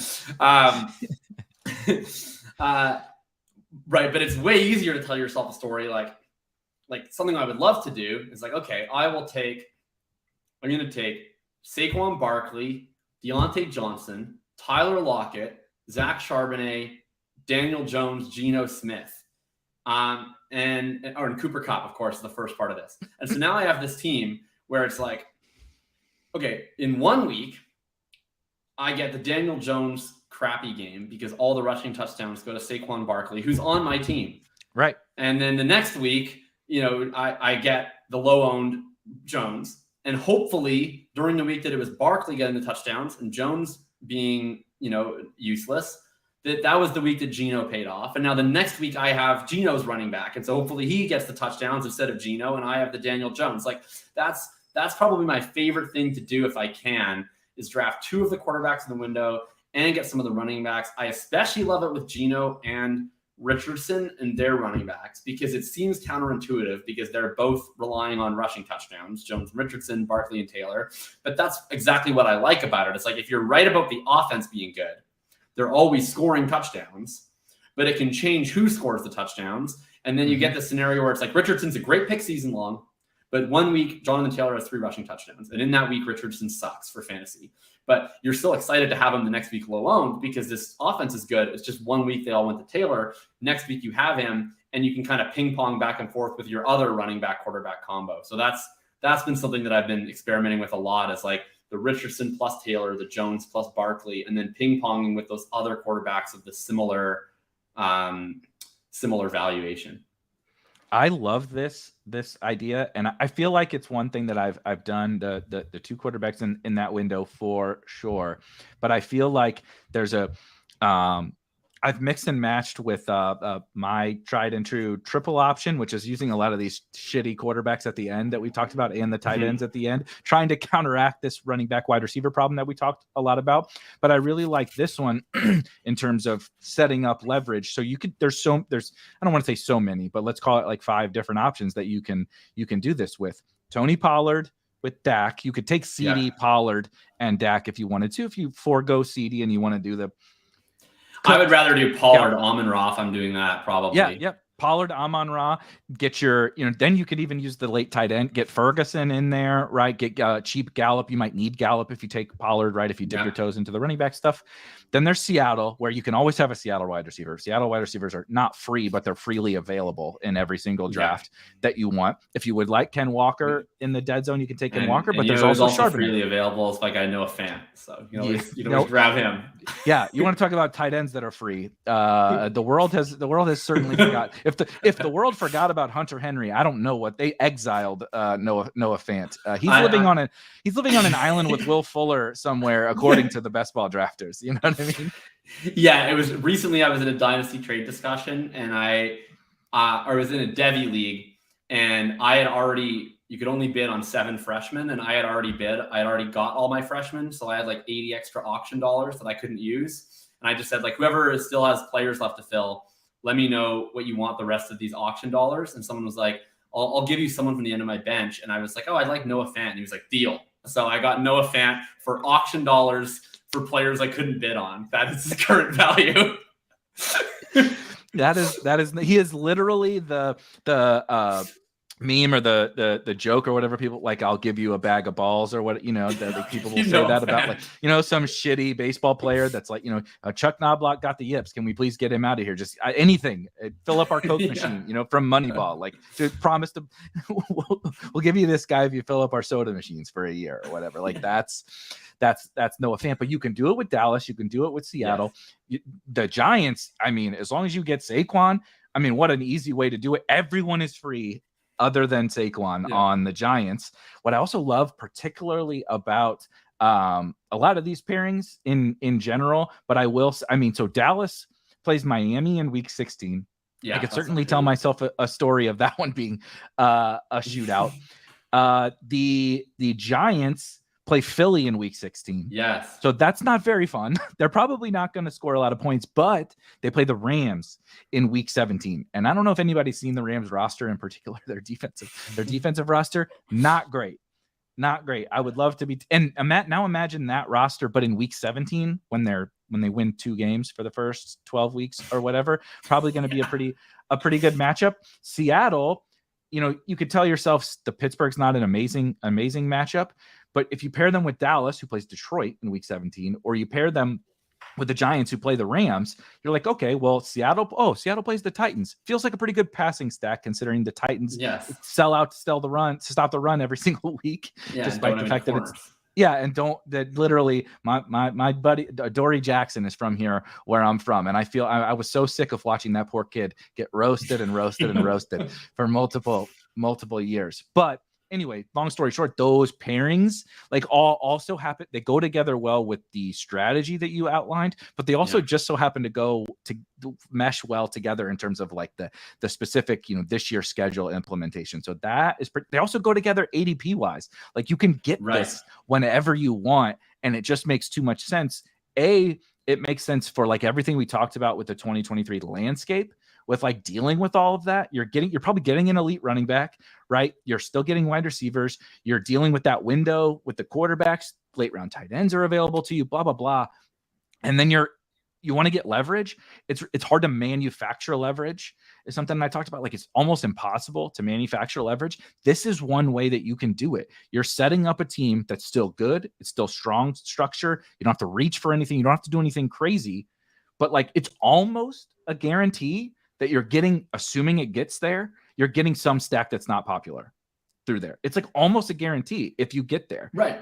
Speaker 3: right. But it's way easier to tell yourself a story like something I would love to do is like, okay, I'm going to take Saquon Barkley, Deontay Johnson, Tyler Lockett, Zach Charbonnet, Daniel Jones, Geno Smith, and Cooper Kupp, of course, is the first part of this. And so now I have this team where it's like, okay, in 1 week, I get the Daniel Jones crappy game because all the rushing touchdowns go to Saquon Barkley, who's on my team.
Speaker 1: Right.
Speaker 3: And then the next week, I get the low-owned Jones. And hopefully during the week that it was Barkley getting the touchdowns and Jones being, useless, that was the week that Geno paid off. And now the next week I have Geno's running back. And so hopefully he gets the touchdowns instead of Geno, and I have the Daniel Jones. Like that's probably my favorite thing to do if I can, is draft 2 of the quarterbacks in the window and get some of the running backs. I especially love it with Geno and Richardson and their running backs because it seems counterintuitive because they're both relying on rushing touchdowns, Jones and Richardson, Barkley and Taylor. But that's exactly what I like about it. It's like, if you're right about the offense being good, they're always scoring touchdowns, but it can change who scores the touchdowns. And then you get the scenario where it's like Richardson's a great pick season long, but 1 week Jonathan Taylor has 3 rushing touchdowns. And in that week, Richardson sucks for fantasy. But you're still excited to have him the next week low owned because this offense is good. It's just 1 week they all went to Taylor. Next week you have him, and you can kind of ping pong back and forth with your other running back quarterback combo. So that's been something that I've been experimenting with a lot, is like the Richardson plus Taylor, the Jones plus Barkley, and then ping ponging with those other quarterbacks of the similar valuation.
Speaker 1: I love this idea, and I feel like it's one thing that I've done the 2 quarterbacks in that window for sure. But I feel like there's I've mixed and matched with my tried and true triple option, which is using a lot of these shitty quarterbacks at the end that we talked about and the tight ends at the end, trying to counteract this running back wide receiver problem that we talked a lot about. But I really like this one in terms of setting up leverage. So there's I don't want to say so many, but let's call it like 5 different options that you can do this with. Tony Pollard with Dak. You could take CD, Pollard, and Dak if you wanted to. If you forego CD and you want to do the
Speaker 3: I would rather do Pollard, Amon-Ra if I'm doing that, probably.
Speaker 1: Yeah. Pollard, Amon-Ra, get your, then you could even use the late tight end, get Ferguson in there, right? Get cheap Gallup. You might need Gallup if you take Pollard, right? If you dip your toes into the running back stuff. Then there's Seattle, where you can always have a Seattle wide receiver. Seattle wide receivers are not free, but they're freely available in every single draft that you want. If you would like Ken Walker in the dead zone, you can take Ken Walker, but there's also Charbonnet.
Speaker 3: Freely available. It's like I know a fan, so you can always grab him.
Speaker 1: Yeah, you want to talk about tight ends that are free. The world has certainly forgot. If the world forgot about Hunter Henry, I don't know what they exiled. Noah Fant. He's living on an island with Will Fuller somewhere, according to the best ball drafters. You know what I mean?
Speaker 3: Yeah, it was recently. I was in a dynasty trade discussion, and I was in a Devy league, and I had already. You could only bid on 7 freshmen, and I had already bid. I had already got all my freshmen, so I had like 80 extra auction dollars that I couldn't use. And I just said, like, whoever still has players left to fill, let me know what you want the rest of these auction dollars. And someone was like, I'll give you someone from the end of my bench. And I was like, oh, I'd like Noah Fant. And he was like, deal. So I got Noah Fant for auction dollars for players I couldn't bid on. That is his current value.
Speaker 1: That is he is literally the meme or the joke or whatever, people like, I'll give you a bag of balls or what, that people will say that about, like, some shitty baseball player that's like, Chuck Knobloch got the yips. Can we please get him out of here? Just anything, fill up our Coke machine, from Moneyball, like, to promise to, we'll give you this guy if you fill up our soda machines for a year or whatever. Like that's Noah Fant, but you can do it with Dallas. You can do it with Seattle. Yes. The Giants, I mean, as long as you get Saquon, I mean, what an easy way to do it. Everyone is free other than Saquon on the Giants. What I also love particularly about a lot of these pairings in general, but so Dallas plays Miami in week 16.
Speaker 3: Yeah,
Speaker 1: I could certainly tell myself a story of that one being a shootout. The Giants play Philly in week 16.
Speaker 3: Yes.
Speaker 1: So that's not very fun. They're probably not going to score a lot of points, but they play the Rams in week 17. And I don't know if anybody's seen the Rams roster in particular, their defensive roster, not great. Not great. I would love to be, and now imagine that roster, but in week 17, when they win 2 games for the first 12 weeks or whatever, probably going to be a pretty good matchup. Seattle, you could tell yourself the Pittsburgh's not an amazing matchup, but if you pair them with Dallas, who plays Detroit in week 17, or you pair them with the Giants who play the Rams, you're like, okay, well, Seattle plays the Titans. Feels like a pretty good passing stack considing the Titans sell out to stop the run every single week, despite the fact that it's that literally my buddy Dory Jackson is from here where I'm from, and I feel I was so sick of watching that poor kid get roasted and roasted and roasted for multiple years. But anyway, long story short, those pairings also happen. They go together well with the strategy that you outlined, but they also just so happen to mesh well together in terms of like the specific, this year's schedule implementation. So they also go together ADP wise. Like you can get this whenever you want, and it just makes too much sense. It makes sense for like everything we talked about with the 2023 landscape. With like dealing with all of that, you're probably getting an elite running back, right? You're still getting wide receivers. You're dealing with that window with the quarterbacks. Late round tight ends are available to you, blah, blah, blah. And then you want to get leverage. It's hard to manufacture leverage. It's something I talked about. Like it's almost impossible to manufacture leverage. This is one way that you can do it. You're setting up a team that's still good. It's still strong structure. You don't have to reach for anything. You don't have to do anything crazy, but like it's almost a guarantee that you're getting, assuming it gets there, you're getting some stack that's not popular through there. It's like almost a guarantee if you get there.
Speaker 3: Right.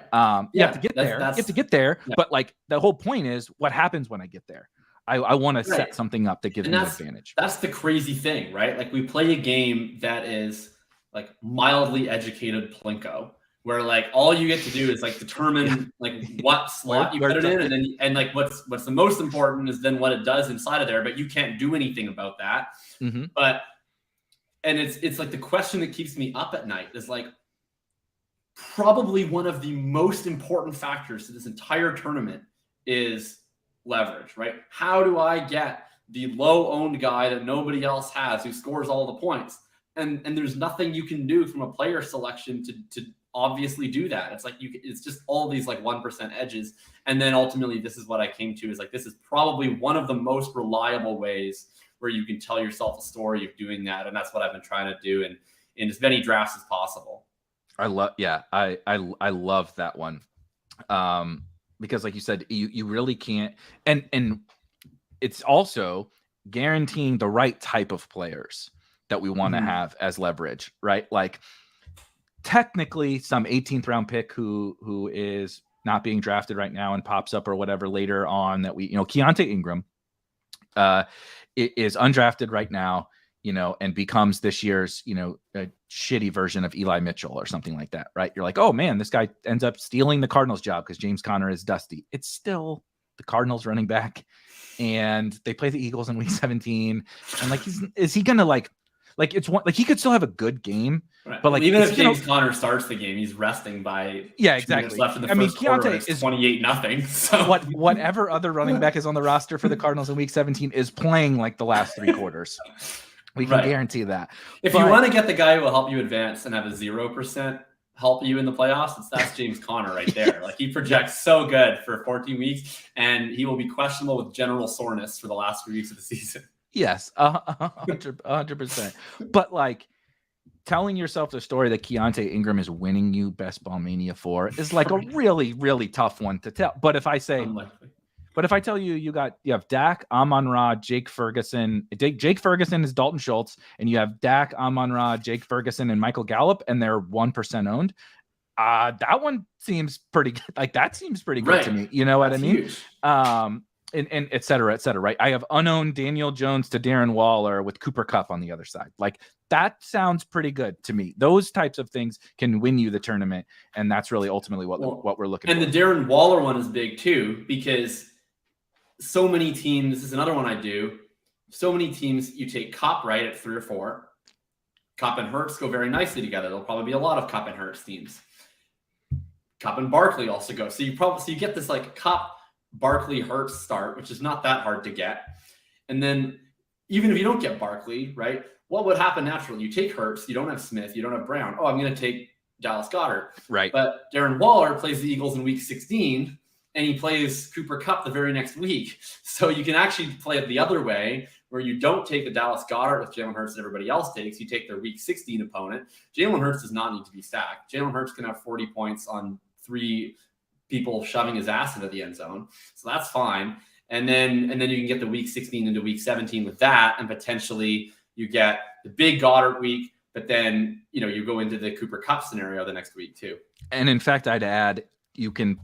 Speaker 1: You have to get there. You have to get there. Yeah. But like the whole point is what happens when I get there? I want to set something up that gives me an advantage.
Speaker 3: That's the crazy thing, right? Like we play a game that is like mildly educated Plinko, where like all you get to do is like determine like what slot you put it in, and like what's the most important is then what it does inside of there, but you can't do anything about that.
Speaker 1: Mm-hmm.
Speaker 3: But it's like the question that keeps me up at night is like probably one of the most important factors to this entire tournament is leverage, right? How do I get the low owned guy that nobody else has who scores all the points? And there's nothing you can do from a player selection to obviously do that. It's like it's just all these like 1% edges. And then ultimately this is what I came to is like, this is probably one of the most reliable ways where you can tell yourself a story of doing that. And that's what I've been trying to do in as many drafts as possible.
Speaker 1: I love that one. Because like you said, you really can't, and it's also guaranteeing the right type of players that we want to have as leverage, right? Like technically some 18th round pick who is not being drafted right now and pops up or whatever later on that Keontae Ingram is undrafted right now, and becomes this year's, a shitty version of Eli Mitchell or something like that, right? You're like, oh man, this guy ends up stealing the Cardinals job because James Conner is dusty. It's still the Cardinals running back, and they play the Eagles in week 17. And like, is he gonna like it's one, like he could still have a good game,
Speaker 3: right.
Speaker 1: But like
Speaker 3: even if James Conner starts the game, he's resting by
Speaker 1: exactly
Speaker 3: left in the first quarter. It's 28-0. So
Speaker 1: whatever other running back is on the roster for the Cardinals in week 17 is playing like the last 3 quarters. We can guarantee that.
Speaker 3: If you want to get the guy who will help you advance and have a 0% help you in the playoffs, that's James Conner right there. Like he projects so good for 14 weeks, and he will be questionable with general soreness for the last 3 weeks of the season.
Speaker 1: Yes, 100%. But like telling yourself the story that Keontae Ingram is winning you Best Ball Mania 4 is like a really, really tough one to tell. But if I tell you you have Dak, Amon-Ra, Jake Ferguson. Jake Ferguson is Dalton Schultz, and you have Dak, Amon-Ra, Jake Ferguson, and Michael Gallup, and they're 1% owned. That one seems pretty good. Like that seems pretty good to me. You know what I mean?
Speaker 3: Huge.
Speaker 1: And et cetera, right? I have unowned Daniel Jones to Darren Waller with Cooper Kupp on the other side. Like that sounds pretty good to me. Those types of things can win you the tournament, and that's really ultimately what we're looking for.
Speaker 3: And the Darren Waller one is big too, because so many teams, this is another one I do, so many teams, you take Kupp, right, at 3 or 4. Kupp and Hurts go very nicely together. There'll probably be a lot of Kupp and Hurts teams. Kupp and Barkley also go. So you get this like Kupp, Barkley, Hurts start, which is not that hard to get. And then even if you don't get Barkley, right, what would happen naturally? You take Hurts, you don't have Smith, you don't have Brown. Oh, I'm going to take Dallas Goedert.
Speaker 1: Right.
Speaker 3: But Darren Waller plays the Eagles in week 16, and he plays Cooper Kupp the very next week. So you can actually play it the other way, where you don't take the Dallas Goedert with Jalen Hurts and everybody else takes. You take their week 16 opponent. Jalen Hurts does not need to be stacked. Jalen Hurts can have 40 points on 3 people shoving his ass into the end zone. So that's fine. And then you can get the week 16 into week 17 with that, and potentially you get the big Goddard week, but then you go into the Cooper Kupp scenario the next week too.
Speaker 1: And in fact, I'd add you can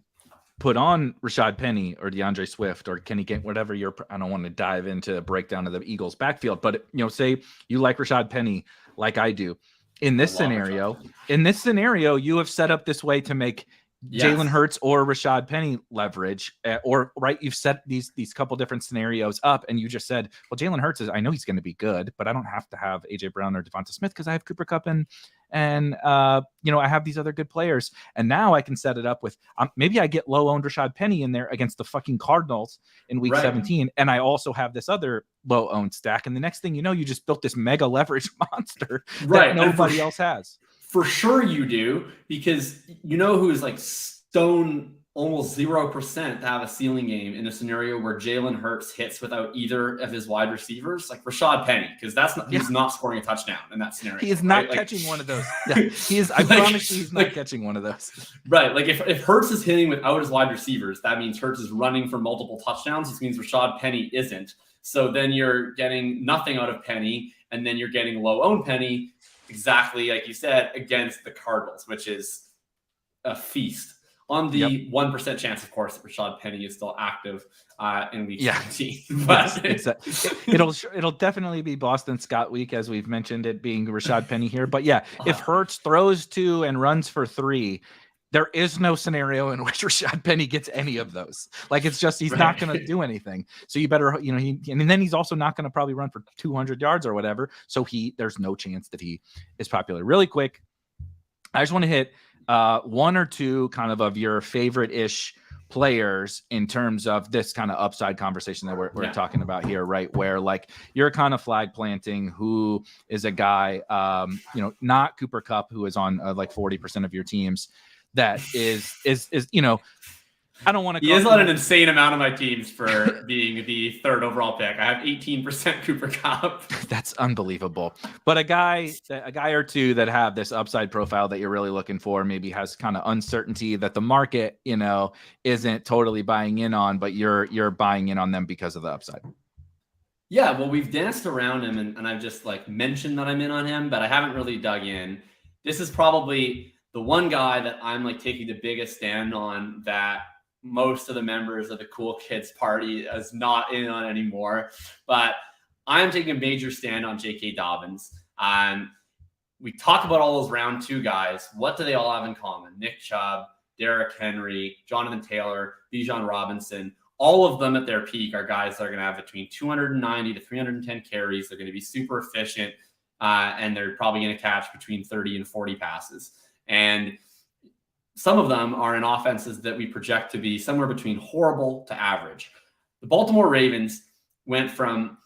Speaker 1: put on Rashad Penny or DeAndre Swift or Kenny Gain, whatever I don't want to dive into a breakdown of the Eagles backfield, but say you like Rashad Penny like I do. In this scenario, you have set up this way to make Jalen Hurts or Rashad Penny leverage, you've set these couple different scenarios up, and you just said, well, Jalen Hurts I know he's going to be good, but I don't have to have AJ Brown or Devonta Smith because I have Cooper Kupp and I have these other good players, and now I can set it up with maybe I get low owned Rashad Penny in there against the fucking Cardinals in week 17, and I also have this other low owned stack, and the next thing you know, you just built this mega leverage monster that nobody else has.
Speaker 3: For sure you do, because who is like stone almost 0% to have a ceiling game in a scenario where Jalen Hurts hits without either of his wide receivers, like Rashad Penny, because he's not scoring a touchdown in that scenario.
Speaker 1: He is not catching one of those. Yeah, he is. I promise you, he's not catching one of those.
Speaker 3: Right. Like if Hurts is hitting without his wide receivers, that means Hurts is running for multiple touchdowns. This means Rashad Penny isn't. So then you're getting nothing out of Penny, and then you're getting low owned Penny, exactly like you said, against the Cardinals, which is a feast. On the 1% chance, of course, that Rashad Penny is still active in week 17. But
Speaker 1: it'll definitely be Boston Scott week, as we've mentioned it being Rashad Penny here. But if Hurts throws 2 and runs for 3, there is no scenario in which Rashad Penny gets any of those. Like, it's just, he's not going to do anything. So you better, and then he's also not going to probably run for 200 yards or whatever. So there's no chance that he is popular. Really quick, I just want to hit 1 or 2 kind of your favorite-ish players in terms of this kind of upside conversation that we're talking about here, right? Where like you're kind of flag planting who is a guy, not Cooper Kupp, who is on like 40% of your teams. That is I don't want to.
Speaker 3: He is on an insane amount of my teams for being the 3rd overall pick. I have 18% Cooper Kupp.
Speaker 1: That's unbelievable. But a guy or 2 that have this upside profile that you're really looking for, maybe has kind of uncertainty that the market, isn't totally buying in on, but you're buying in on them because of the upside.
Speaker 3: Yeah, well, we've danced around him, and I've just like mentioned that I'm in on him, but I haven't really dug in. This is probably the one guy that I'm like taking the biggest stand on that most of the members of the Cool Kids party is not in on anymore. But I'm taking a major stand on J.K. Dobbins. We talk about all those round 2 guys. What do they all have in common? Nick Chubb, Derrick Henry, Jonathan Taylor, Bijan Robinson. All of them at their peak are guys that are going to have between 290 to 310 carries. They're going to be super efficient, and they're probably going to catch between 30 and 40 passes. And some of them are in offenses that we project to be somewhere between horrible to average. The Baltimore Ravens went from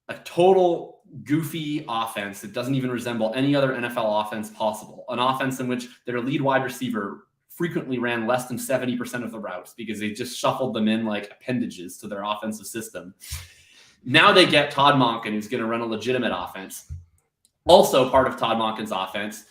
Speaker 3: a total goofy offense that doesn't even resemble any other NFL offense possible, an offense in which their lead wide receiver frequently ran less than 70% of the routes because they just shuffled them in like appendages to their offensive system. Now they get Todd Monken, who's going to run a legitimate offense. Also part of Todd Monken's offense,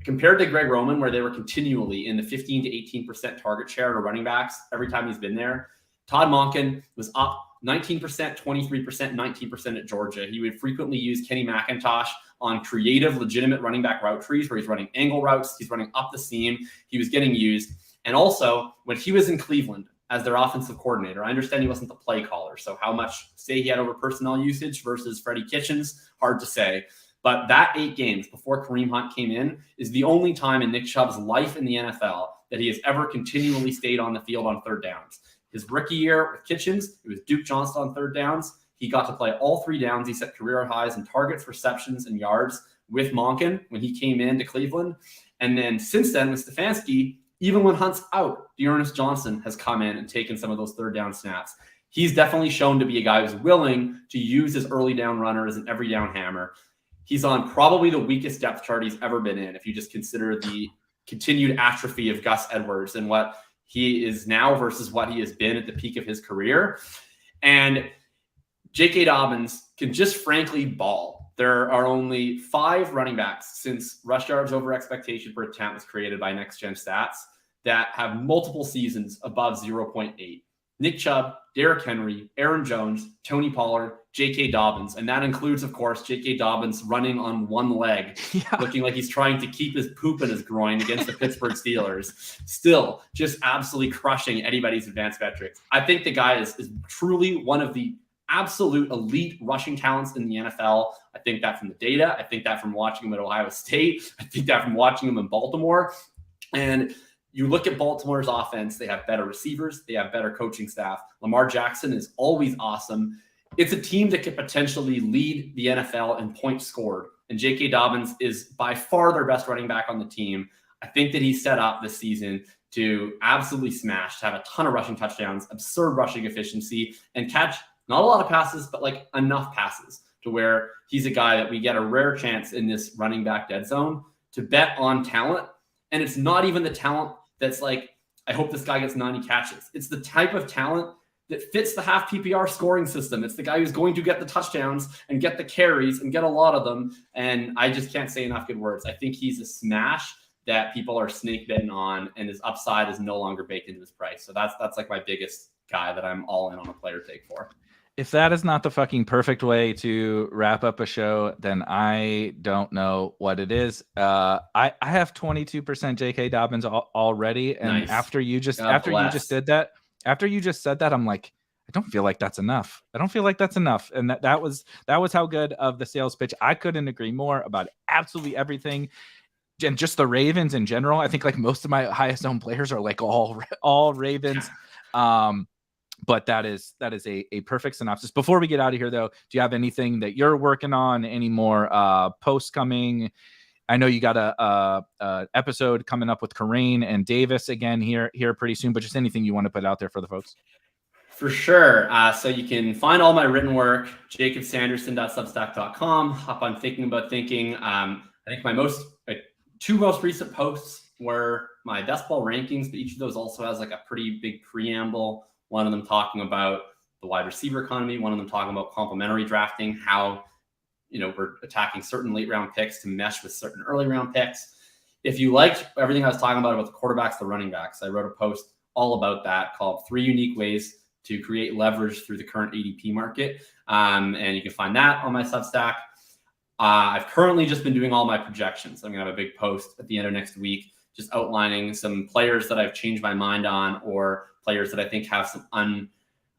Speaker 3: compared to Greg Roman, where they were continually in the 15 to 18% target share to running backs every time he's been there, Todd Monken was up 19%, 23%, 19% at Georgia. He would frequently use Kenny McIntosh on creative, legitimate running back route trees where he's running angle routes, he's running up the seam. He was getting used. And also, when he was in Cleveland as their offensive coordinator, I understand he wasn't the play caller, so how much say he had over personnel usage versus Freddie Kitchens, hard to say. But that 8 games before Kareem Hunt came in is the only time in Nick Chubb's life in the NFL that he has ever continually stayed on the field on 3rd downs. His rookie year with Kitchens, it was Duke Johnson on 3rd downs. He got to play all 3 downs. He set career highs in targets, receptions, and yards with Monken when he came into Cleveland. And then since then with Stefanski, even when Hunt's out, Dearness Johnson has come in and taken some of those 3rd down snaps. He's definitely shown to be a guy who's willing to use his early down runner as an every down hammer. He's on probably the weakest depth chart he's ever been in, if you just consider the continued atrophy of Gus Edwards and what he is now versus what he has been at the peak of his career. And J.K. Dobbins can just frankly ball. There are only 5 running backs since rush yards over expectation per attempt was created by Next Gen Stats that have multiple seasons above 0.8. Nick Chubb, Derrick Henry, Aaron Jones, Tony Pollard, J.K. Dobbins. And that includes, of course, J.K. Dobbins running on one leg, looking like he's trying to keep his poop in his groin against the Pittsburgh Steelers. Still just absolutely crushing anybody's advanced metrics. I think the guy is truly one of the absolute elite rushing talents in the NFL. I think that from the data. I think that from watching him at Ohio State. I think that from watching him in Baltimore. And you look at Baltimore's offense, they have better receivers, they have better coaching staff. Lamar Jackson is always awesome. It's a team that could potentially lead the NFL in points scored. And J.K. Dobbins is by far their best running back on the team. I think that he's set up this season to absolutely smash, to have a ton of rushing touchdowns, absurd rushing efficiency, and catch not a lot of passes, but like enough passes to where he's a guy that we get a rare chance in this running back dead zone to bet on talent. And it's not even the talent that's like, I hope this guy gets 90 catches. It's the type of talent that fits the half PPR scoring system. It's the guy who's going to get the touchdowns and get the carries and get a lot of them. And I just can't say enough good words. I think he's a smash that people are snake bitten on, and his upside is no longer baked into his price. So that's like my biggest guy that I'm all in on a player take for.
Speaker 1: If that is not the fucking perfect way to wrap up a show, then I don't know what it is. I have 22% J.K. Dobbins already, and
Speaker 3: Nice.
Speaker 1: after you just
Speaker 3: God
Speaker 1: said that, I'm like, I don't feel like that's enough. And that was how good of the sales pitch. I couldn't agree more about absolutely everything. And just the Ravens in general. I think like most of my highest owned players are like all Ravens. But that is a perfect synopsis. Before we get out of here, though, do you have anything that you're working on? Any more posts coming? I know you got a episode coming up with Corain and Davis again here pretty soon. But just anything you want to put out there for the folks.
Speaker 3: For sure. So you can find all my written work, jakobsanderson.substack.com. Hop on Thinking About Thinking. I think my two most recent posts were my best ball rankings, but each of those also has like a pretty big preamble. One of them talking about the wide receiver economy. One of them talking about complementary drafting, how, we're attacking certain late round picks to mesh with certain early round picks. If you liked everything I was talking about the quarterbacks, the running backs, I wrote a post all about that called 3 Unique Ways to Create Leverage Through the Current ADP Market. And you can find that on my Substack. I've currently just been doing all my projections. I'm going to have a big post at the end of next week, just outlining some players that I've changed my mind on, or players that I think have some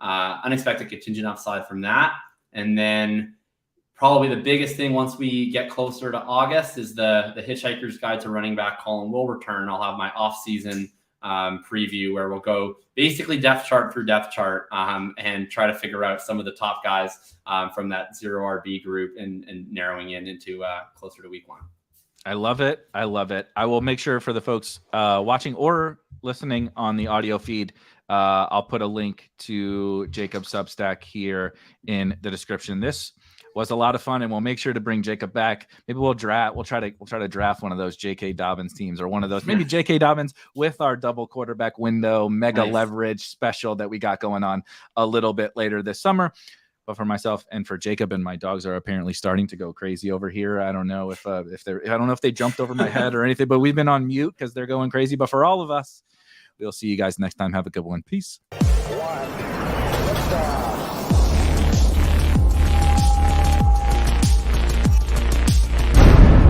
Speaker 3: unexpected contingent upside from that. And then probably the biggest thing once we get closer to August is the Hitchhiker's Guide to Running Back column will return. I'll have my off-season preview where we'll go basically depth chart through depth chart and try to figure out some of the top guys from that 0 RB group and narrowing into closer to week 1.
Speaker 1: I love it. I will make sure for the folks watching or listening on the audio feed, I'll put a link to Jacob's Substack here in the description. This was a lot of fun, and we'll make sure to bring Jacob back. Maybe we'll try to draft one of those J.K. Dobbins teams, or one of those, maybe J.K. Dobbins with our double quarterback window mega leverage special that we got going on a little bit later this summer. But for myself and for Jacob, and my dogs are apparently starting to go crazy over here. I don't know if they jumped over my head or anything, but we've been on mute because they're going crazy. But for all of us, we'll see you guys next time. Have a good one. Peace.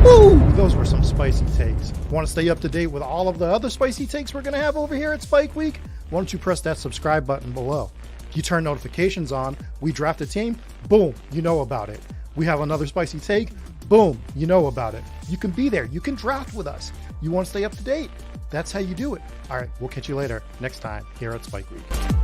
Speaker 4: Woo! Those were some spicy takes. Want to stay up to date with all of the other spicy takes we're going to have over here at Spike Week? Why don't you press that subscribe button below? You turn notifications on, we draft a team, boom, you know about it. We have another spicy take, boom, you know about it. You can be there, you can draft with us. You want to stay up to date? That's how you do it. All right, we'll catch you later next time here at Spike Week.